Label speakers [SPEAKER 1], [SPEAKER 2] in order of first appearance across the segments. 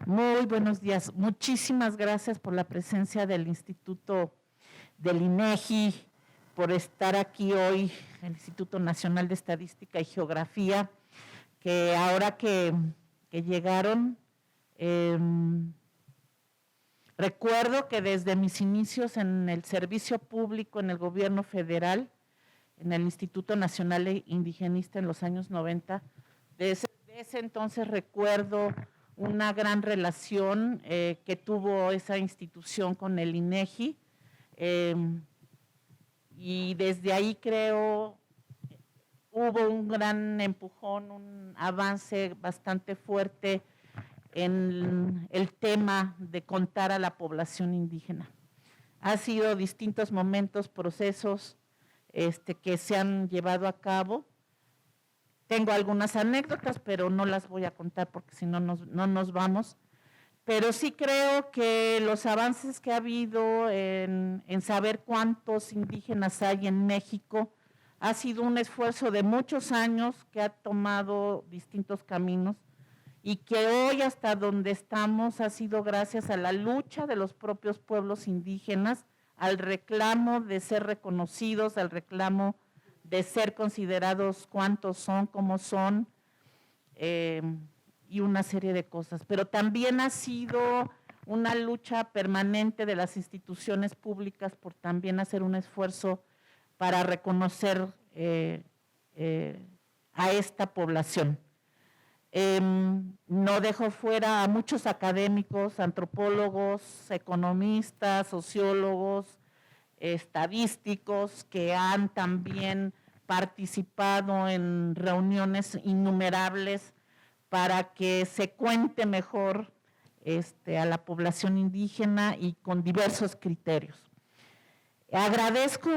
[SPEAKER 1] Muy buenos días. Muchísimas gracias por la presencia del Instituto del INEGI, por estar aquí hoy, el Instituto Nacional de Estadística y Geografía, que ahora que llegaron, recuerdo que desde mis inicios en el servicio público, en el gobierno federal, en el Instituto Nacional Indigenista en los años 90, de ese entonces recuerdo una gran relación que tuvo esa institución con el INEGI, y desde ahí creo hubo un gran empujón, un avance bastante fuerte en el tema de contar a la población indígena. Ha sido distintos momentos, procesos que se han llevado a cabo. Tengo algunas anécdotas, pero no las voy a contar porque si no nos vamos. Pero sí creo que los avances que ha habido en saber cuántos indígenas hay en México ha sido un esfuerzo de muchos años que ha tomado distintos caminos y que hoy hasta donde estamos ha sido gracias a la lucha de los propios pueblos indígenas, al reclamo de ser reconocidos, al reclamo de ser considerados cuántos son, cómo son, y una serie de cosas. Pero también ha sido una lucha permanente de las instituciones públicas por también hacer un esfuerzo para reconocer a esta población. No dejo fuera a muchos académicos, antropólogos, economistas, sociólogos, estadísticos que han también participado en reuniones innumerables para que se cuente mejor a la población indígena y con diversos criterios. Agradezco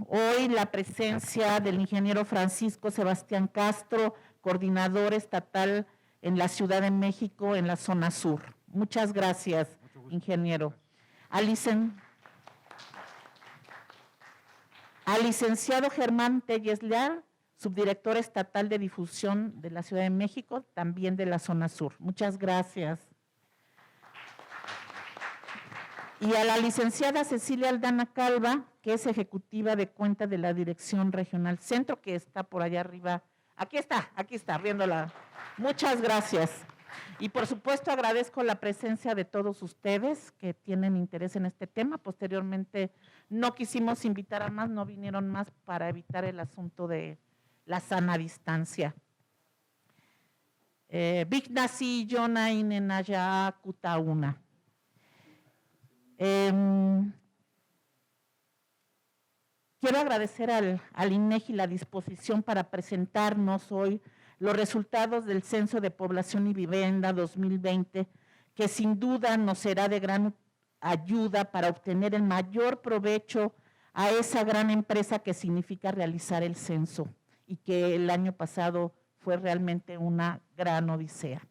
[SPEAKER 1] hoy la presencia del ingeniero Francisco Sebastián Castro, coordinador estatal en la Ciudad de México, en la zona sur. Muchas gracias, ingeniero. Al licenciado Germán Telles Leal, subdirector estatal de difusión de la Ciudad de México, también de la zona sur. Muchas gracias. Y a la licenciada Cecilia Aldana Calva, que es ejecutiva de cuenta de la Dirección Regional Centro, que está por allá arriba. Aquí está, viéndola. Muchas gracias. Y por supuesto agradezco la presencia de todos ustedes que tienen interés en este tema. Posteriormente no quisimos invitar a más, no vinieron más para evitar el asunto de la sana distancia. Vignasi Yona Inenaya Kutauna. Quiero agradecer al INEGI la disposición para presentarnos hoy los resultados del Censo de Población y Vivienda 2020, que sin duda nos será de gran ayuda para obtener el mayor provecho a esa gran empresa que significa realizar el censo y que el año pasado fue realmente una gran odisea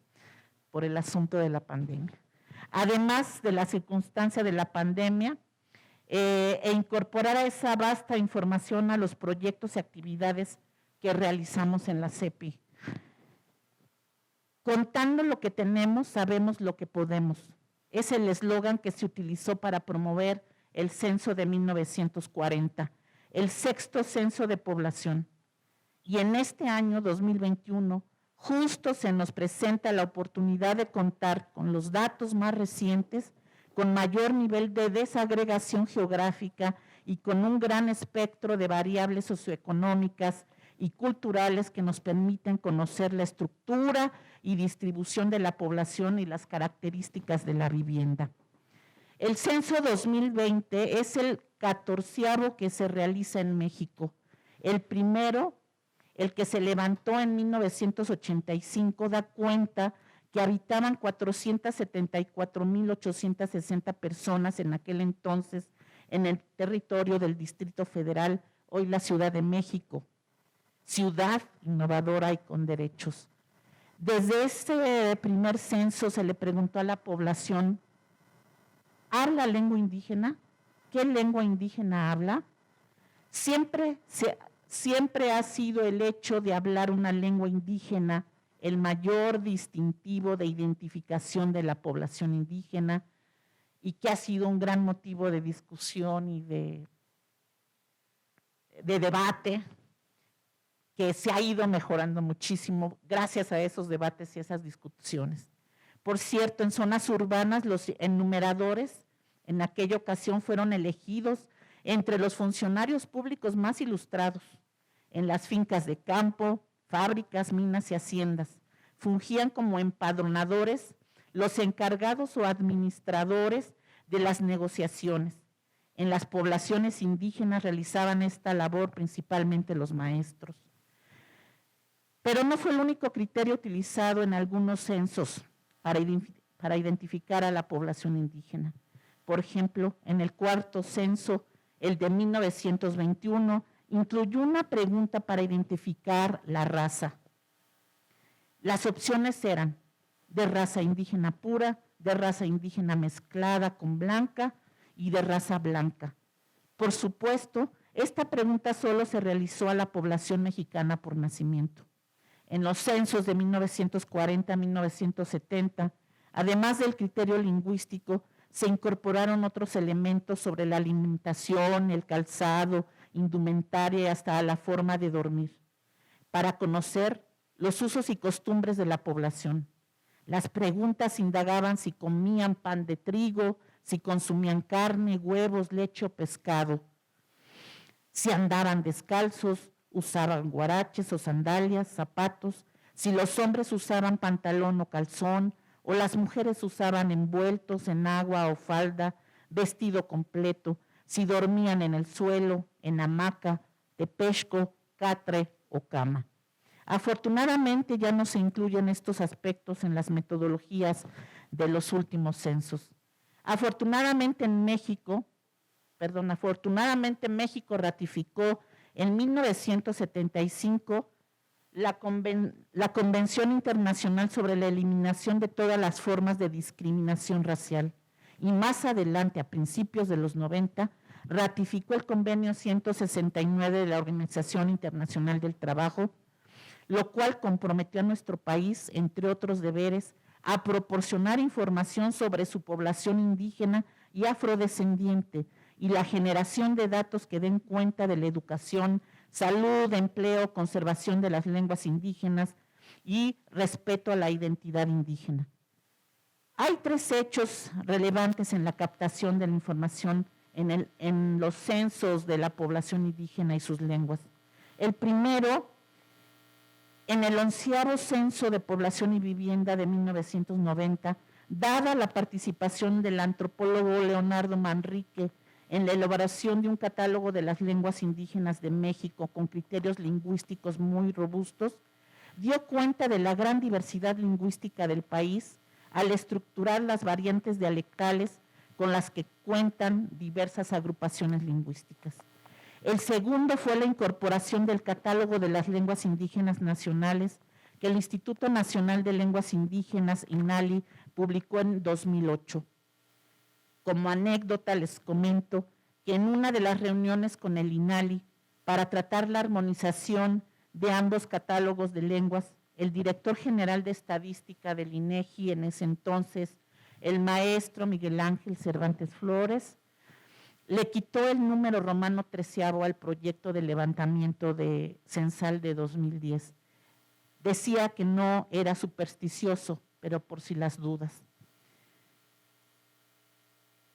[SPEAKER 1] por el asunto de la pandemia. Además de la circunstancia de la pandemia, e incorporar a esa vasta información a los proyectos y actividades que realizamos en la CEPI. Contando lo que tenemos, sabemos lo que podemos. Es el eslogan que se utilizó para promover el censo de 1940, el sexto censo de población. Y en este año 2021, justo se nos presenta la oportunidad de contar con los datos más recientes, con mayor nivel de desagregación geográfica y con un gran espectro de variables socioeconómicas y culturales que nos permiten conocer la estructura y distribución de la población y las características de la vivienda. El censo 2020 es el 14º que se realiza en México. El primero, el que se levantó en 1985, da cuenta que habitaban 474,860 personas en aquel entonces en el territorio del Distrito Federal, hoy la Ciudad de México, ciudad innovadora y con derechos. Desde este primer censo se le preguntó a la población, ¿habla lengua indígena? ¿Qué lengua indígena habla? Siempre ha sido el hecho de hablar una lengua indígena el mayor distintivo de identificación de la población indígena y que ha sido un gran motivo de discusión y de debate, que se ha ido mejorando muchísimo gracias a esos debates y esas discusiones. Por cierto, en zonas urbanas los enumeradores en aquella ocasión fueron elegidos entre los funcionarios públicos más ilustrados en las fincas de campo, fábricas, minas y haciendas. Fungían como empadronadores los encargados o administradores de las negociaciones. En las poblaciones indígenas realizaban esta labor principalmente los maestros. Pero no fue el único criterio utilizado en algunos censos para identificar a la población indígena. Por ejemplo, en el cuarto censo, el de 1921, incluyó una pregunta para identificar la raza. Las opciones eran de raza indígena pura, de raza indígena mezclada con blanca y de raza blanca. Por supuesto, esta pregunta solo se realizó a la población mexicana por nacimiento. En los censos de 1940 a 1970, además del criterio lingüístico, se incorporaron otros elementos sobre la alimentación, el calzado, indumentaria y hasta la forma de dormir, para conocer los usos y costumbres de la población. Las preguntas indagaban si comían pan de trigo, si consumían carne, huevos, leche o pescado, si andaban descalzos, usaban guaraches o sandalias, zapatos, si los hombres usaban pantalón o calzón, o las mujeres usaban envueltos en agua o falda, vestido completo, si dormían en el suelo, en hamaca, tepexco, catre o cama. Afortunadamente ya no se incluyen estos aspectos en las metodologías de los últimos censos. Afortunadamente México ratificó en 1975 la Convención Internacional sobre la Eliminación de todas las formas de discriminación racial y más adelante, a principios de los 90, ratificó el Convenio 169 de la Organización Internacional del Trabajo, lo cual comprometió a nuestro país, entre otros deberes, a proporcionar información sobre su población indígena y afrodescendiente y la generación de datos que den cuenta de la educación, salud, empleo, conservación de las lenguas indígenas y respeto a la identidad indígena. Hay 3 hechos relevantes en la captación de la información en los censos de la población indígena y sus lenguas. El primero, en el 11º Censo de Población y Vivienda de 1990, dada la participación del antropólogo Leonardo Manrique en la elaboración de un catálogo de las lenguas indígenas de México con criterios lingüísticos muy robustos, dio cuenta de la gran diversidad lingüística del país al estructurar las variantes dialectales con las que cuentan diversas agrupaciones lingüísticas. El segundo fue la incorporación del catálogo de las lenguas indígenas nacionales que el Instituto Nacional de Lenguas Indígenas, INALI, publicó en 2008. Como anécdota les comento que en una de las reuniones con el INALI para tratar la armonización de ambos catálogos de lenguas, el director general de estadística del INEGI en ese entonces, el maestro Miguel Ángel Cervantes Flores, le quitó el número romano 13º al proyecto de levantamiento de censal de 2010. Decía que no era supersticioso, pero por si las dudas.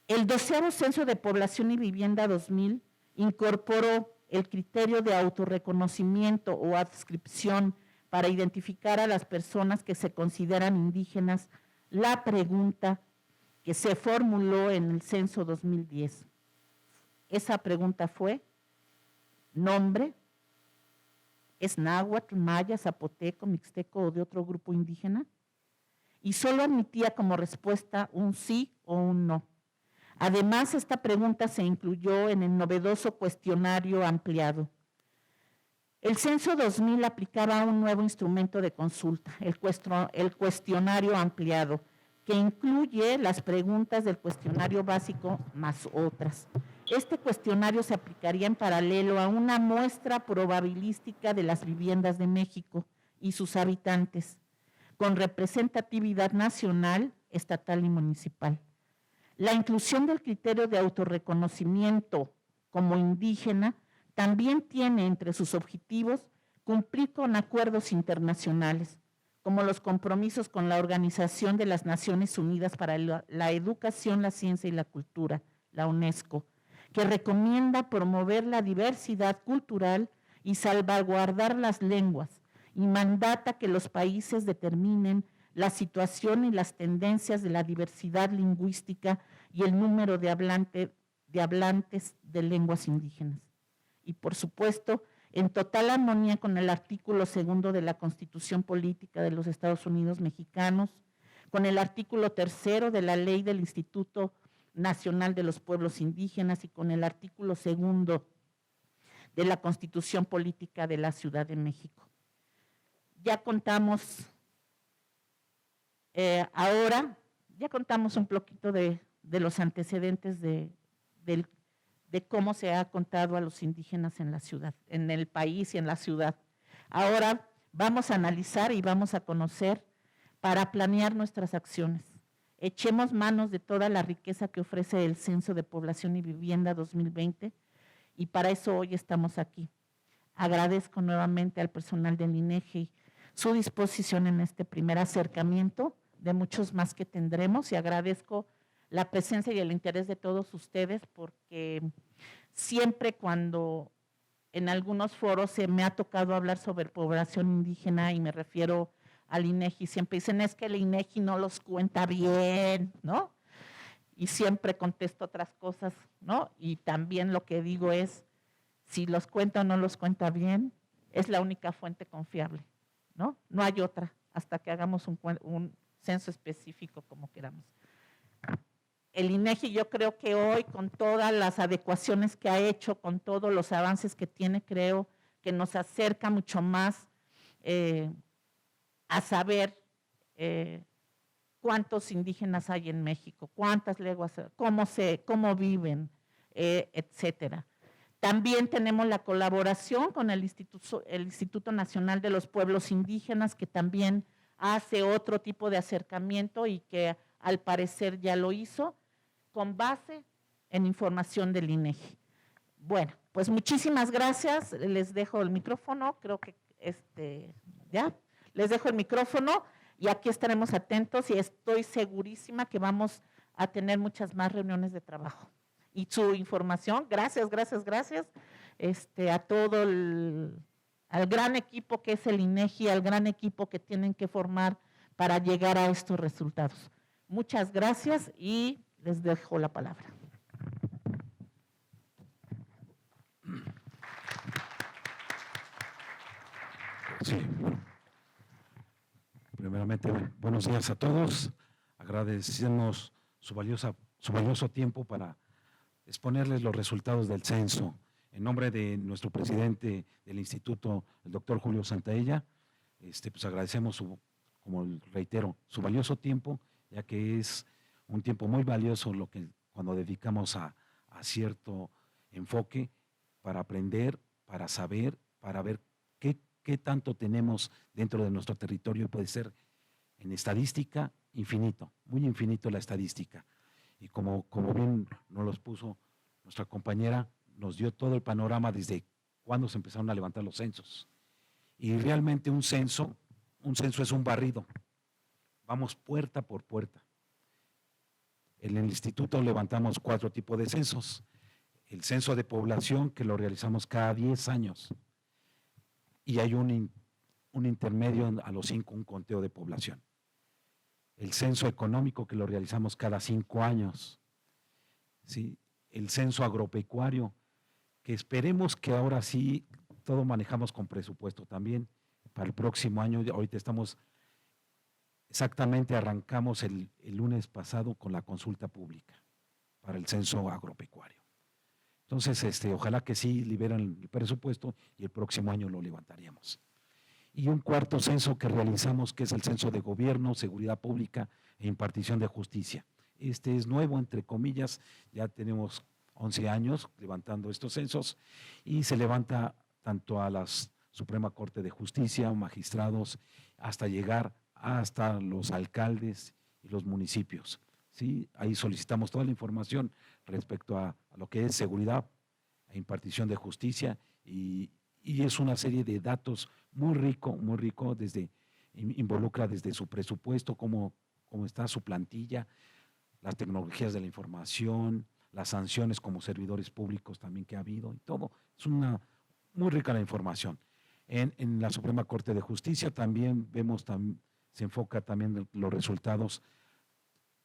[SPEAKER 1] El 12º Censo de Población y Vivienda 2000 incorporó el criterio de autorreconocimiento o adscripción para identificar a las personas que se consideran indígenas, la pregunta que se formuló en el Censo 2010. Esa pregunta fue: ¿nombre? ¿Es náhuatl, maya, zapoteco, mixteco o de otro grupo indígena? Y solo admitía como respuesta un sí o un no. Además, esta pregunta se incluyó en el novedoso cuestionario ampliado. El Censo 2000 aplicaba un nuevo instrumento de consulta, el cuestionario ampliado, que incluye las preguntas del cuestionario básico más otras. Este cuestionario se aplicaría en paralelo a una muestra probabilística de las viviendas de México y sus habitantes. con representatividad nacional, estatal y municipal. La inclusión del criterio de autorreconocimiento como indígena también tiene entre sus objetivos cumplir con acuerdos internacionales, como los compromisos con la Organización de las Naciones Unidas para la Educación, la Ciencia y la Cultura, la UNESCO, que recomienda promover la diversidad cultural y salvaguardar las lenguas, y mandata que los países determinen la situación y las tendencias de la diversidad lingüística y el número de hablantes de lenguas indígenas. Y por supuesto, en total armonía con el artículo 2 de la Constitución Política de los Estados Unidos Mexicanos, con el artículo 3 de la Ley del Instituto Nacional de los Pueblos Indígenas y con el artículo 2 de la Constitución Política de la Ciudad de México. Ya contamos ya contamos un poquito de los antecedentes de cómo se ha contado a los indígenas en la ciudad, en el país y en la ciudad. Ahora vamos a analizar y vamos a conocer para planear nuestras acciones. Echemos manos de toda la riqueza que ofrece el Censo de Población y Vivienda 2020 y para eso hoy estamos aquí. Agradezco nuevamente al personal del INEGI su disposición en este primer acercamiento, de muchos más que tendremos, y agradezco la presencia y el interés de todos ustedes, porque siempre cuando en algunos foros se me ha tocado hablar sobre población indígena y me refiero al INEGI, siempre dicen es que el INEGI no los cuenta bien, ¿no? Y siempre contesto otras cosas, ¿no? Y también lo que digo es, si los cuenta o no los cuenta bien, es la única fuente confiable, ¿no? No hay otra, hasta que hagamos un censo específico como queramos. El INEGI yo creo que hoy, con todas las adecuaciones que ha hecho, con todos los avances que tiene, creo que nos acerca mucho más a saber cuántos indígenas hay en México, cuántas lenguas, cómo viven, etcétera. También tenemos la colaboración con el Instituto Nacional de los Pueblos Indígenas, que también hace otro tipo de acercamiento y que al parecer ya lo hizo, con base en información del INEGI. Bueno, pues muchísimas gracias. Les dejo el micrófono, creo que ya, les dejo el micrófono y aquí estaremos atentos y estoy segurísima que vamos a tener muchas más reuniones de trabajo. Y su información, gracias, a todo al gran equipo que es el INEGI, al gran equipo que tienen que formar para llegar a estos resultados. Muchas gracias y les dejo la palabra.
[SPEAKER 2] Sí. Primeramente, buenos días a todos. Agradecemos su valioso tiempo para exponerles los resultados del censo. En nombre de nuestro presidente del instituto, el doctor Julio Santaella, pues agradecemos, como reitero, su valioso tiempo, ya que es un tiempo muy valioso cuando dedicamos a cierto enfoque para aprender, para saber, para ver qué tanto tenemos dentro de nuestro territorio. Puede ser en estadística infinito, muy infinito la estadística. Y como bien nos los puso nuestra compañera, nos dio todo el panorama desde cuando se empezaron a levantar los censos. Y realmente un censo es un barrido. Vamos puerta por puerta. En el instituto levantamos 4 tipos de censos. El censo de población, que lo realizamos cada 10 años. Y hay un intermedio a los 5, un conteo de población. El censo económico, que lo realizamos cada 5 años. ¿Sí? El censo agropecuario, que esperemos que ahora sí todo manejamos con presupuesto también para el próximo año. Ahorita arrancamos el lunes pasado con la consulta pública para el censo agropecuario. Entonces, ojalá que sí liberen el presupuesto y el próximo año lo levantaríamos. Y un cuarto censo que realizamos, que es el censo de gobierno, seguridad pública e impartición de justicia. Este es nuevo, entre comillas, ya tenemos 11 años levantando estos censos y se levanta tanto a la Suprema Corte de Justicia, magistrados, hasta llegar hasta los alcaldes y los municipios. ¿Sí? Ahí solicitamos toda la información respecto a lo que es seguridad e impartición de justicia y es una serie de datos muy rico, involucra desde su presupuesto, cómo está su plantilla, las tecnologías de la información, las sanciones como servidores públicos también que ha habido y todo. Es una muy rica la información. En la Suprema Corte de Justicia también vemos, se enfoca también los resultados,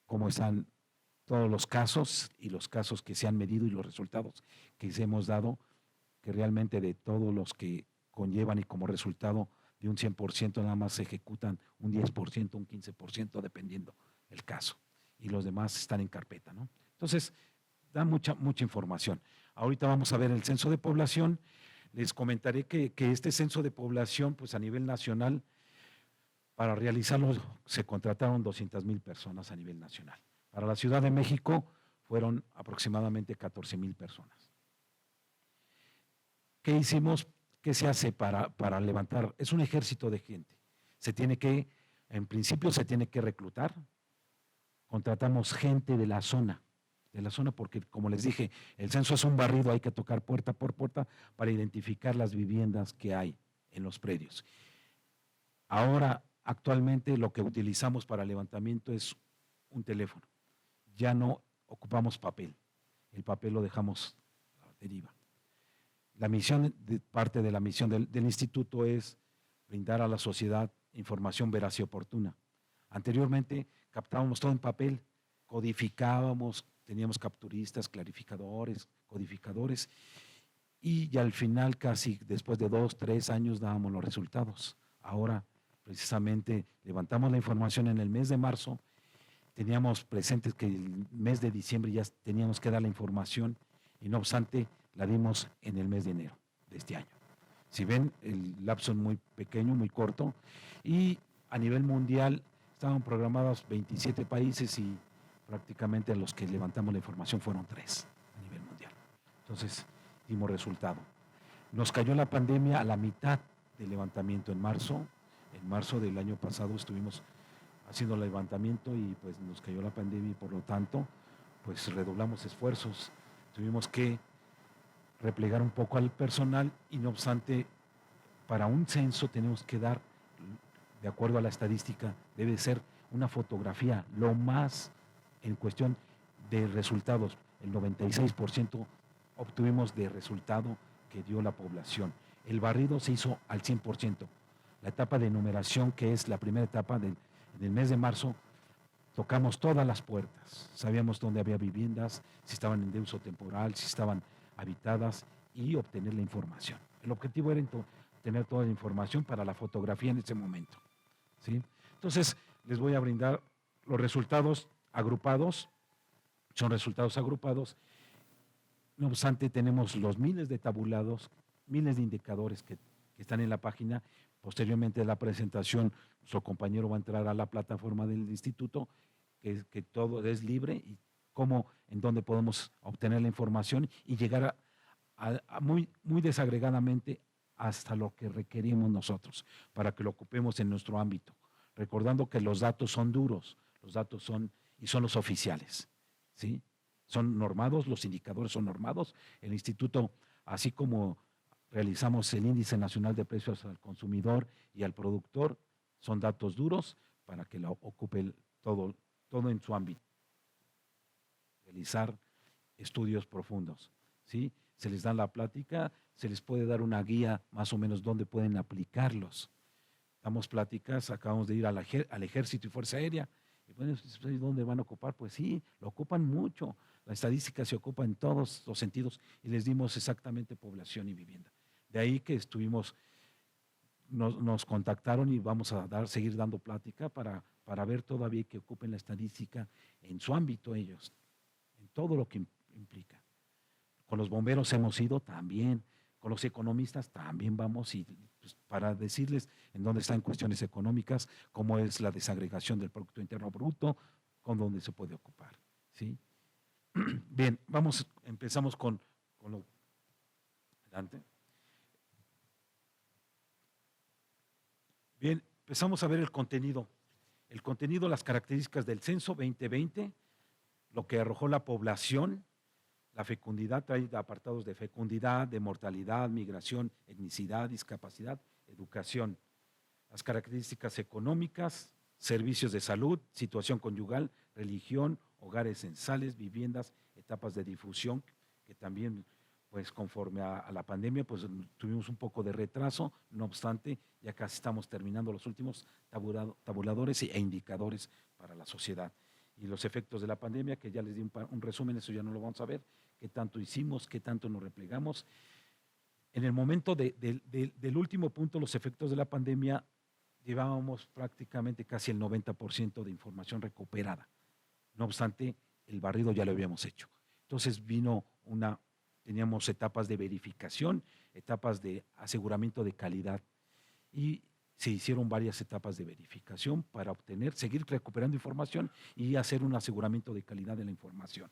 [SPEAKER 2] cómo están todos los casos y los casos que se han medido y los resultados que se hemos dado, que realmente de todos los que conllevan y como resultado de un 100% nada más se ejecutan un 10%, un 15%, dependiendo el caso. Y los demás están en carpeta, ¿no? Entonces, da mucha información. Ahorita vamos a ver el censo de población. Les comentaré que este censo de población, pues a nivel nacional, para realizarlo se contrataron 200,000 personas a nivel nacional. Para la Ciudad de México fueron aproximadamente 14,000 personas. ¿Qué hicimos? ¿Qué se hace para levantar? Es un ejército de gente. En principio se tiene que reclutar. Contratamos gente de la zona porque, como les dije, el censo es un barrido, hay que tocar puerta por puerta para identificar las viviendas que hay en los predios. Ahora, actualmente, lo que utilizamos para levantamiento es un teléfono. Ya no ocupamos papel. El papel lo dejamos a la deriva. Parte de la misión del instituto es brindar a la sociedad información veraz y oportuna. Anteriormente captábamos todo en papel, codificábamos, teníamos capturistas, clarificadores, codificadores, y al final, casi después de 2, 3 años, dábamos los resultados. Ahora, precisamente, levantamos la información en el mes de marzo, teníamos presentes que el mes de diciembre ya teníamos que dar la información, y no obstante, la dimos en el mes de enero de este año. Si ven, el lapso es muy pequeño, muy corto, y a nivel mundial estaban programados 27 países y prácticamente los que levantamos la información fueron 3 a nivel mundial. Entonces, dimos resultado. Nos cayó la pandemia a la mitad del levantamiento en marzo. En marzo del año pasado estuvimos haciendo el levantamiento y pues nos cayó la pandemia y por lo tanto, pues redoblamos esfuerzos. Tuvimos que replegar un poco al personal y no obstante, para un censo tenemos que dar, de acuerdo a la estadística, debe ser una fotografía, lo más en cuestión de resultados, el 96% obtuvimos de resultado que dio la población. El barrido se hizo al 100%. La etapa de numeración, que es la primera etapa del mes de marzo, tocamos todas las puertas, sabíamos dónde había viviendas, si estaban en uso temporal, si estaban habitadas y obtener la información. El objetivo era tener toda la información para la fotografía en ese momento, ¿sí? Entonces, les voy a brindar los resultados agrupados, son resultados agrupados. No obstante, tenemos los miles de tabulados, miles de indicadores que están en la página. Posteriormente de la presentación, nuestro compañero va a entrar a la plataforma del instituto, que todo es libre, y en dónde podemos obtener la información y llegar muy desagregadamente hasta lo que requerimos nosotros, para que lo ocupemos en nuestro ámbito. Recordando que los datos son duros, los datos son los oficiales, ¿sí? Son normados, los indicadores son normados. El instituto, así como realizamos el Índice Nacional de Precios al Consumidor y al Productor, son datos duros para que lo ocupe todo en su ámbito. Realizar estudios profundos, ¿sí? Se les da la plática, se les puede dar una guía más o menos dónde pueden aplicarlos. Damos pláticas, acabamos de ir al Ejército y Fuerza Aérea, y bueno, ¿dónde van a ocupar? Pues sí, lo ocupan mucho. La estadística se ocupa en todos los sentidos y les dimos exactamente población y vivienda. De ahí que nos contactaron y vamos a seguir dando plática para ver todavía que ocupen la estadística en su ámbito ellos, en todo lo que implica. Con los bomberos hemos ido también, con los economistas también vamos, y pues, para decirles en dónde están cuestiones económicas, cómo es la desagregación del Producto Interno Bruto, con dónde se puede ocupar, ¿sí? Bien, empezamos con lo adelante. Bien, empezamos a ver el contenido. el contenido, las características del censo 2020, lo que arrojó la población, la fecundidad, trae apartados de fecundidad, de mortalidad, migración, etnicidad, discapacidad, educación, las características económicas, servicios de salud, situación conyugal, religión, hogares censales, viviendas, etapas de difusión, que también, pues conforme a la pandemia, pues tuvimos un poco de retraso, no obstante, ya casi estamos terminando los últimos tabuladores e indicadores para la sociedad. Y los efectos de la pandemia, que ya les di un resumen, eso ya no lo vamos a ver, qué tanto hicimos, qué tanto nos replegamos. En el momento del último punto, los efectos de la pandemia, llevábamos prácticamente casi el 90% de información recuperada. No obstante, el barrido ya lo habíamos hecho. Entonces teníamos etapas de verificación, etapas de aseguramiento de calidad y se hicieron varias etapas de verificación para seguir recuperando información y hacer un aseguramiento de calidad de la información.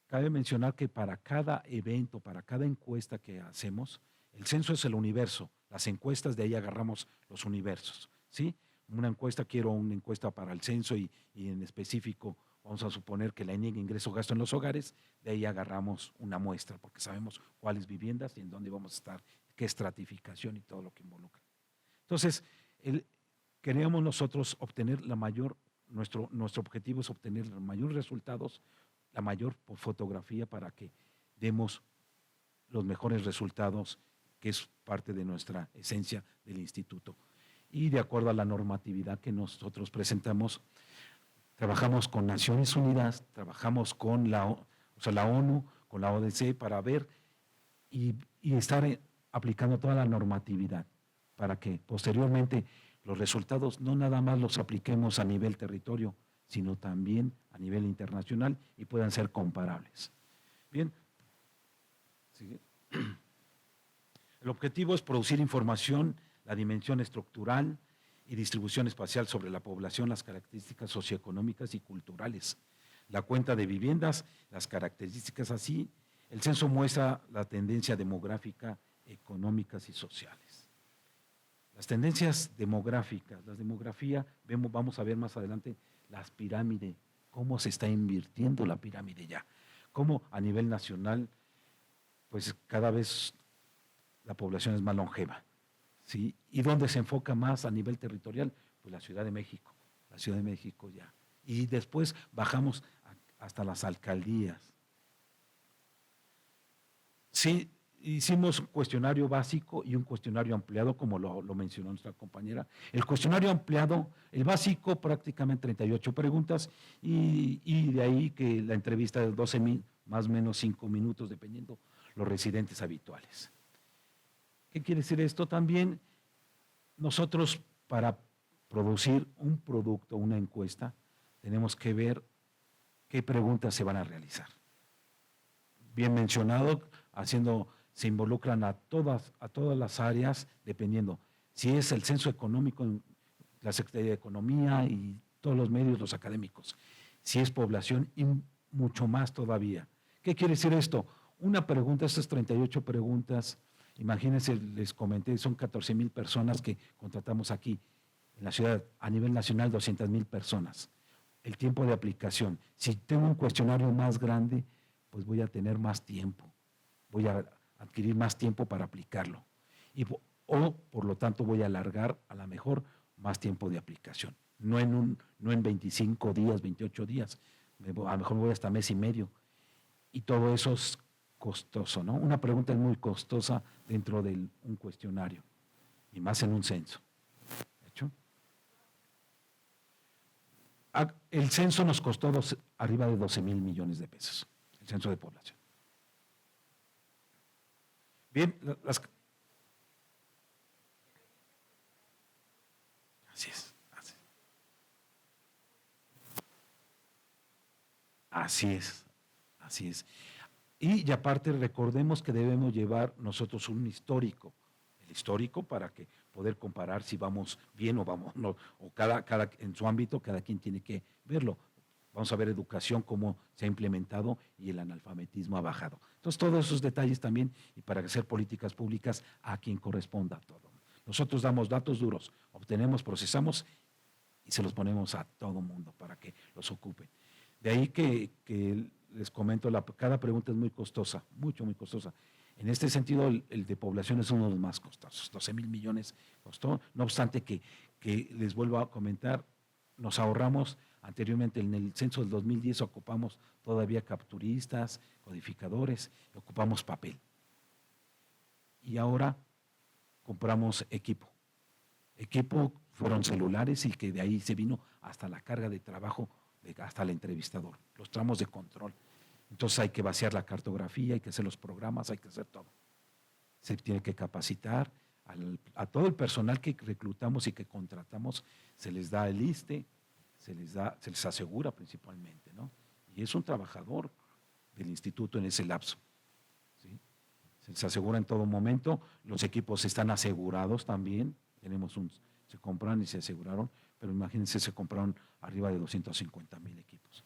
[SPEAKER 2] Cabe mencionar que para cada evento, para cada encuesta que hacemos, el censo es el universo, las encuestas de ahí agarramos los universos, ¿sí? Quiero una encuesta para el censo y en específico vamos a suponer que la ENIG ingreso-gasto en los hogares, de ahí agarramos una muestra porque sabemos cuáles viviendas y en dónde vamos a estar, qué estratificación y todo lo que involucra. Entonces, queríamos nosotros obtener nuestro objetivo es obtener los mayores resultados, la mayor fotografía para que demos los mejores resultados, que es parte de nuestra esencia del instituto. Y de acuerdo a la normatividad que nosotros presentamos, trabajamos con Naciones Unidas, trabajamos con la ONU, con la ODC para ver y estar aplicando toda la normatividad para que posteriormente los resultados no nada más los apliquemos a nivel territorio, sino también a nivel internacional y puedan ser comparables. Bien. ¿Sigue? El objetivo es producir información, la dimensión estructural y distribución espacial sobre la población, las características socioeconómicas y culturales, la cuenta de viviendas, las características así. El censo muestra la tendencia demográfica, económicas y sociales. Las tendencias demográficas, la demografía, vamos a ver más adelante las pirámides, cómo se está invirtiendo la pirámide ya, cómo a nivel nacional, pues cada vez la población es más longeva, ¿sí? ¿Y dónde se enfoca más a nivel territorial? Pues la Ciudad de México ya. Y después bajamos hasta las alcaldías. Sí, hicimos un cuestionario básico y un cuestionario ampliado, como lo mencionó nuestra compañera. El cuestionario ampliado, el básico, prácticamente 38 preguntas, y de ahí que la entrevista de 12 más o menos 5 minutos, dependiendo los residentes habituales. ¿Qué quiere decir esto? También nosotros, para producir un producto, una encuesta, tenemos que ver qué preguntas se van a realizar. Bien mencionado, se involucran a todas las áreas, dependiendo. Si es el censo económico, la Secretaría de Economía y todos los medios, los académicos. Si es población, y mucho más todavía. ¿Qué quiere decir esto? Una pregunta, estas 38 preguntas, imagínense, les comenté, son 14,000 personas que contratamos aquí en la ciudad, a nivel nacional 200,000 personas. El tiempo de aplicación, si tengo un cuestionario más grande, pues voy a tener más tiempo, voy a adquirir más tiempo para aplicarlo. O, por lo tanto, voy a alargar a lo mejor más tiempo de aplicación. No en 25 días, 28 días, a lo mejor voy hasta mes y medio. Y todo eso es costoso, ¿no? Una pregunta es muy costosa dentro de un cuestionario, y más en un censo. ¿De hecho? El censo nos costó arriba de 12,000 millones de pesos, el censo de población. Bien, así es. Así es. Y aparte recordemos que debemos llevar nosotros un histórico, el histórico para que poder comparar si vamos bien o vamos no, o cada en su ámbito cada quien tiene que verlo. Vamos a ver educación, cómo se ha implementado y el analfabetismo ha bajado. Entonces todos esos detalles también y para hacer políticas públicas a quien corresponda todo. Nosotros damos datos duros, obtenemos, procesamos y se los ponemos a todo mundo para que los ocupen. De ahí que les comento, cada pregunta es muy costosa, mucho, muy costosa. En este sentido, el de población es uno de los más costosos, 12,000 millones costó, no obstante que les vuelvo a comentar, nos ahorramos anteriormente en el censo del 2010 ocupamos todavía capturistas, codificadores, ocupamos papel. Y ahora compramos equipo. Equipo fueron celulares y que de ahí se vino hasta la carga de trabajo, hasta el entrevistador, los tramos de control. Entonces hay que vaciar la cartografía, hay que hacer los programas, hay que hacer todo. Se tiene que capacitar a todo el personal que reclutamos y que contratamos, se les da el ISSSTE, se les asegura principalmente, ¿no? Y es un trabajador del instituto en ese lapso, ¿sí? Se les asegura en todo momento, los equipos están asegurados también, se compran y se aseguraron, pero imagínense, se compraron arriba de 250,000 equipos.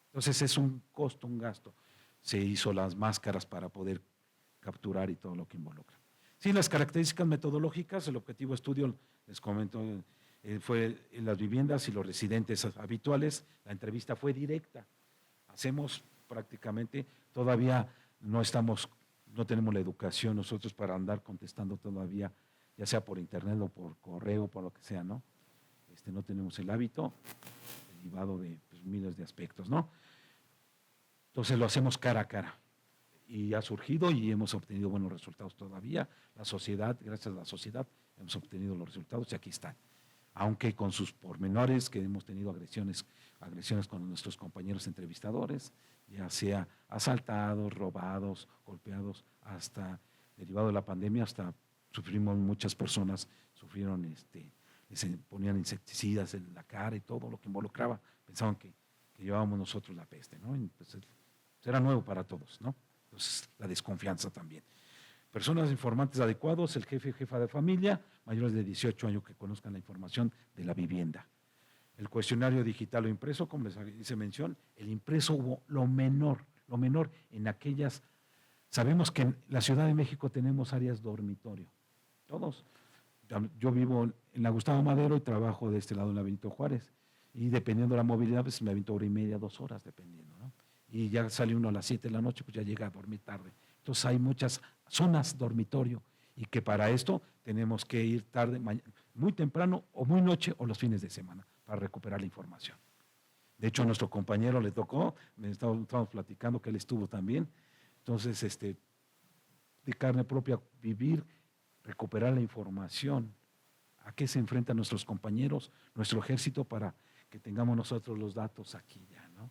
[SPEAKER 2] Entonces es un costo, un gasto. Se hizo las máscaras para poder capturar y todo lo que involucra. Sí, las características metodológicas, el objetivo de estudio, les comento, fue en las viviendas y los residentes habituales. La entrevista fue directa. Hacemos prácticamente, todavía no tenemos la educación nosotros para andar contestando todavía, ya sea por internet o por correo, por lo que sea, ¿no? No tenemos el hábito, derivado de miles de aspectos, ¿no? Entonces lo hacemos cara a cara y ha surgido y hemos obtenido buenos resultados todavía. La sociedad, gracias a la sociedad, hemos obtenido los resultados y aquí están. Aunque con sus pormenores, que hemos tenido agresiones con nuestros compañeros entrevistadores, ya sea asaltados, robados, golpeados, hasta derivado de la pandemia, hasta sufrimos muchas personas, les ponían insecticidas en la cara y todo lo que involucraba, pensaban que llevábamos nosotros la peste, ¿no? Entonces, era nuevo para todos, ¿no? Entonces, la desconfianza también. Personas informantes adecuados, el jefe o jefa de familia, mayores de 18 años que conozcan la información de la vivienda. El cuestionario digital o impreso, como les hice mención, el impreso hubo lo menor en aquellas. Sabemos que en la Ciudad de México tenemos áreas dormitorio, todos. Yo vivo en la Gustavo Madero y trabajo de este lado en la Benito Juárez. Y dependiendo de la movilidad, pues me aviento 1:30, 2 horas, dependiendo, ¿no? Y ya sale uno a las 7 de la noche, pues ya llega a dormir tarde. Entonces hay muchas zonas dormitorio y que para esto tenemos que ir tarde, muy temprano o muy noche o los fines de semana para recuperar la información. De hecho, a nuestro compañero le tocó, estábamos platicando que él estuvo también. Entonces, de carne propia, vivir, recuperar la información. ¿A qué se enfrentan nuestros compañeros, nuestro ejército, para que tengamos nosotros los datos aquí ya, ¿no?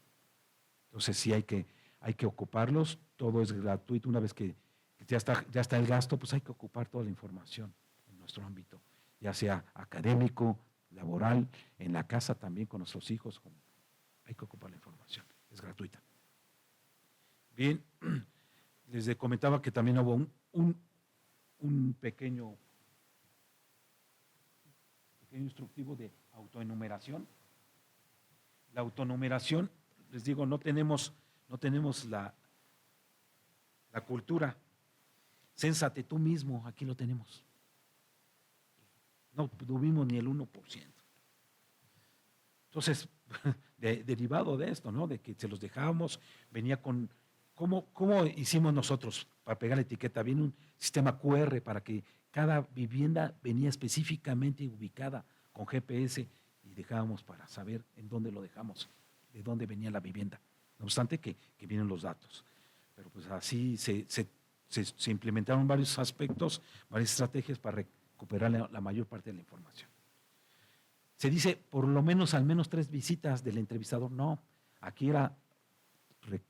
[SPEAKER 2] Entonces sí hay que ocuparlos, todo es gratuito, una vez que ya está el gasto, pues hay que ocupar toda la información en nuestro ámbito, ya sea académico, laboral, en la casa también con nuestros hijos, hay que ocupar la información, es gratuita. Bien, les comentaba que también hubo un pequeño instructivo de autoenumeración. La autonumeración, les digo, no tenemos la cultura. Cénsate tú mismo, aquí lo tenemos. No tuvimos ni el 1%. Entonces, derivado de esto, ¿no? De que se los dejábamos, venía con, ¿cómo hicimos nosotros para pegar la etiqueta? Viene un sistema QR para que cada vivienda venía específicamente ubicada con GPS y dejábamos para saber en dónde lo dejamos, de dónde venía la vivienda. No obstante que vienen los datos. Pero pues así se implementaron varios aspectos, varias estrategias para recuperar la mayor parte de la información. Se dice por lo menos al menos 3 visitas del entrevistador. No, aquí era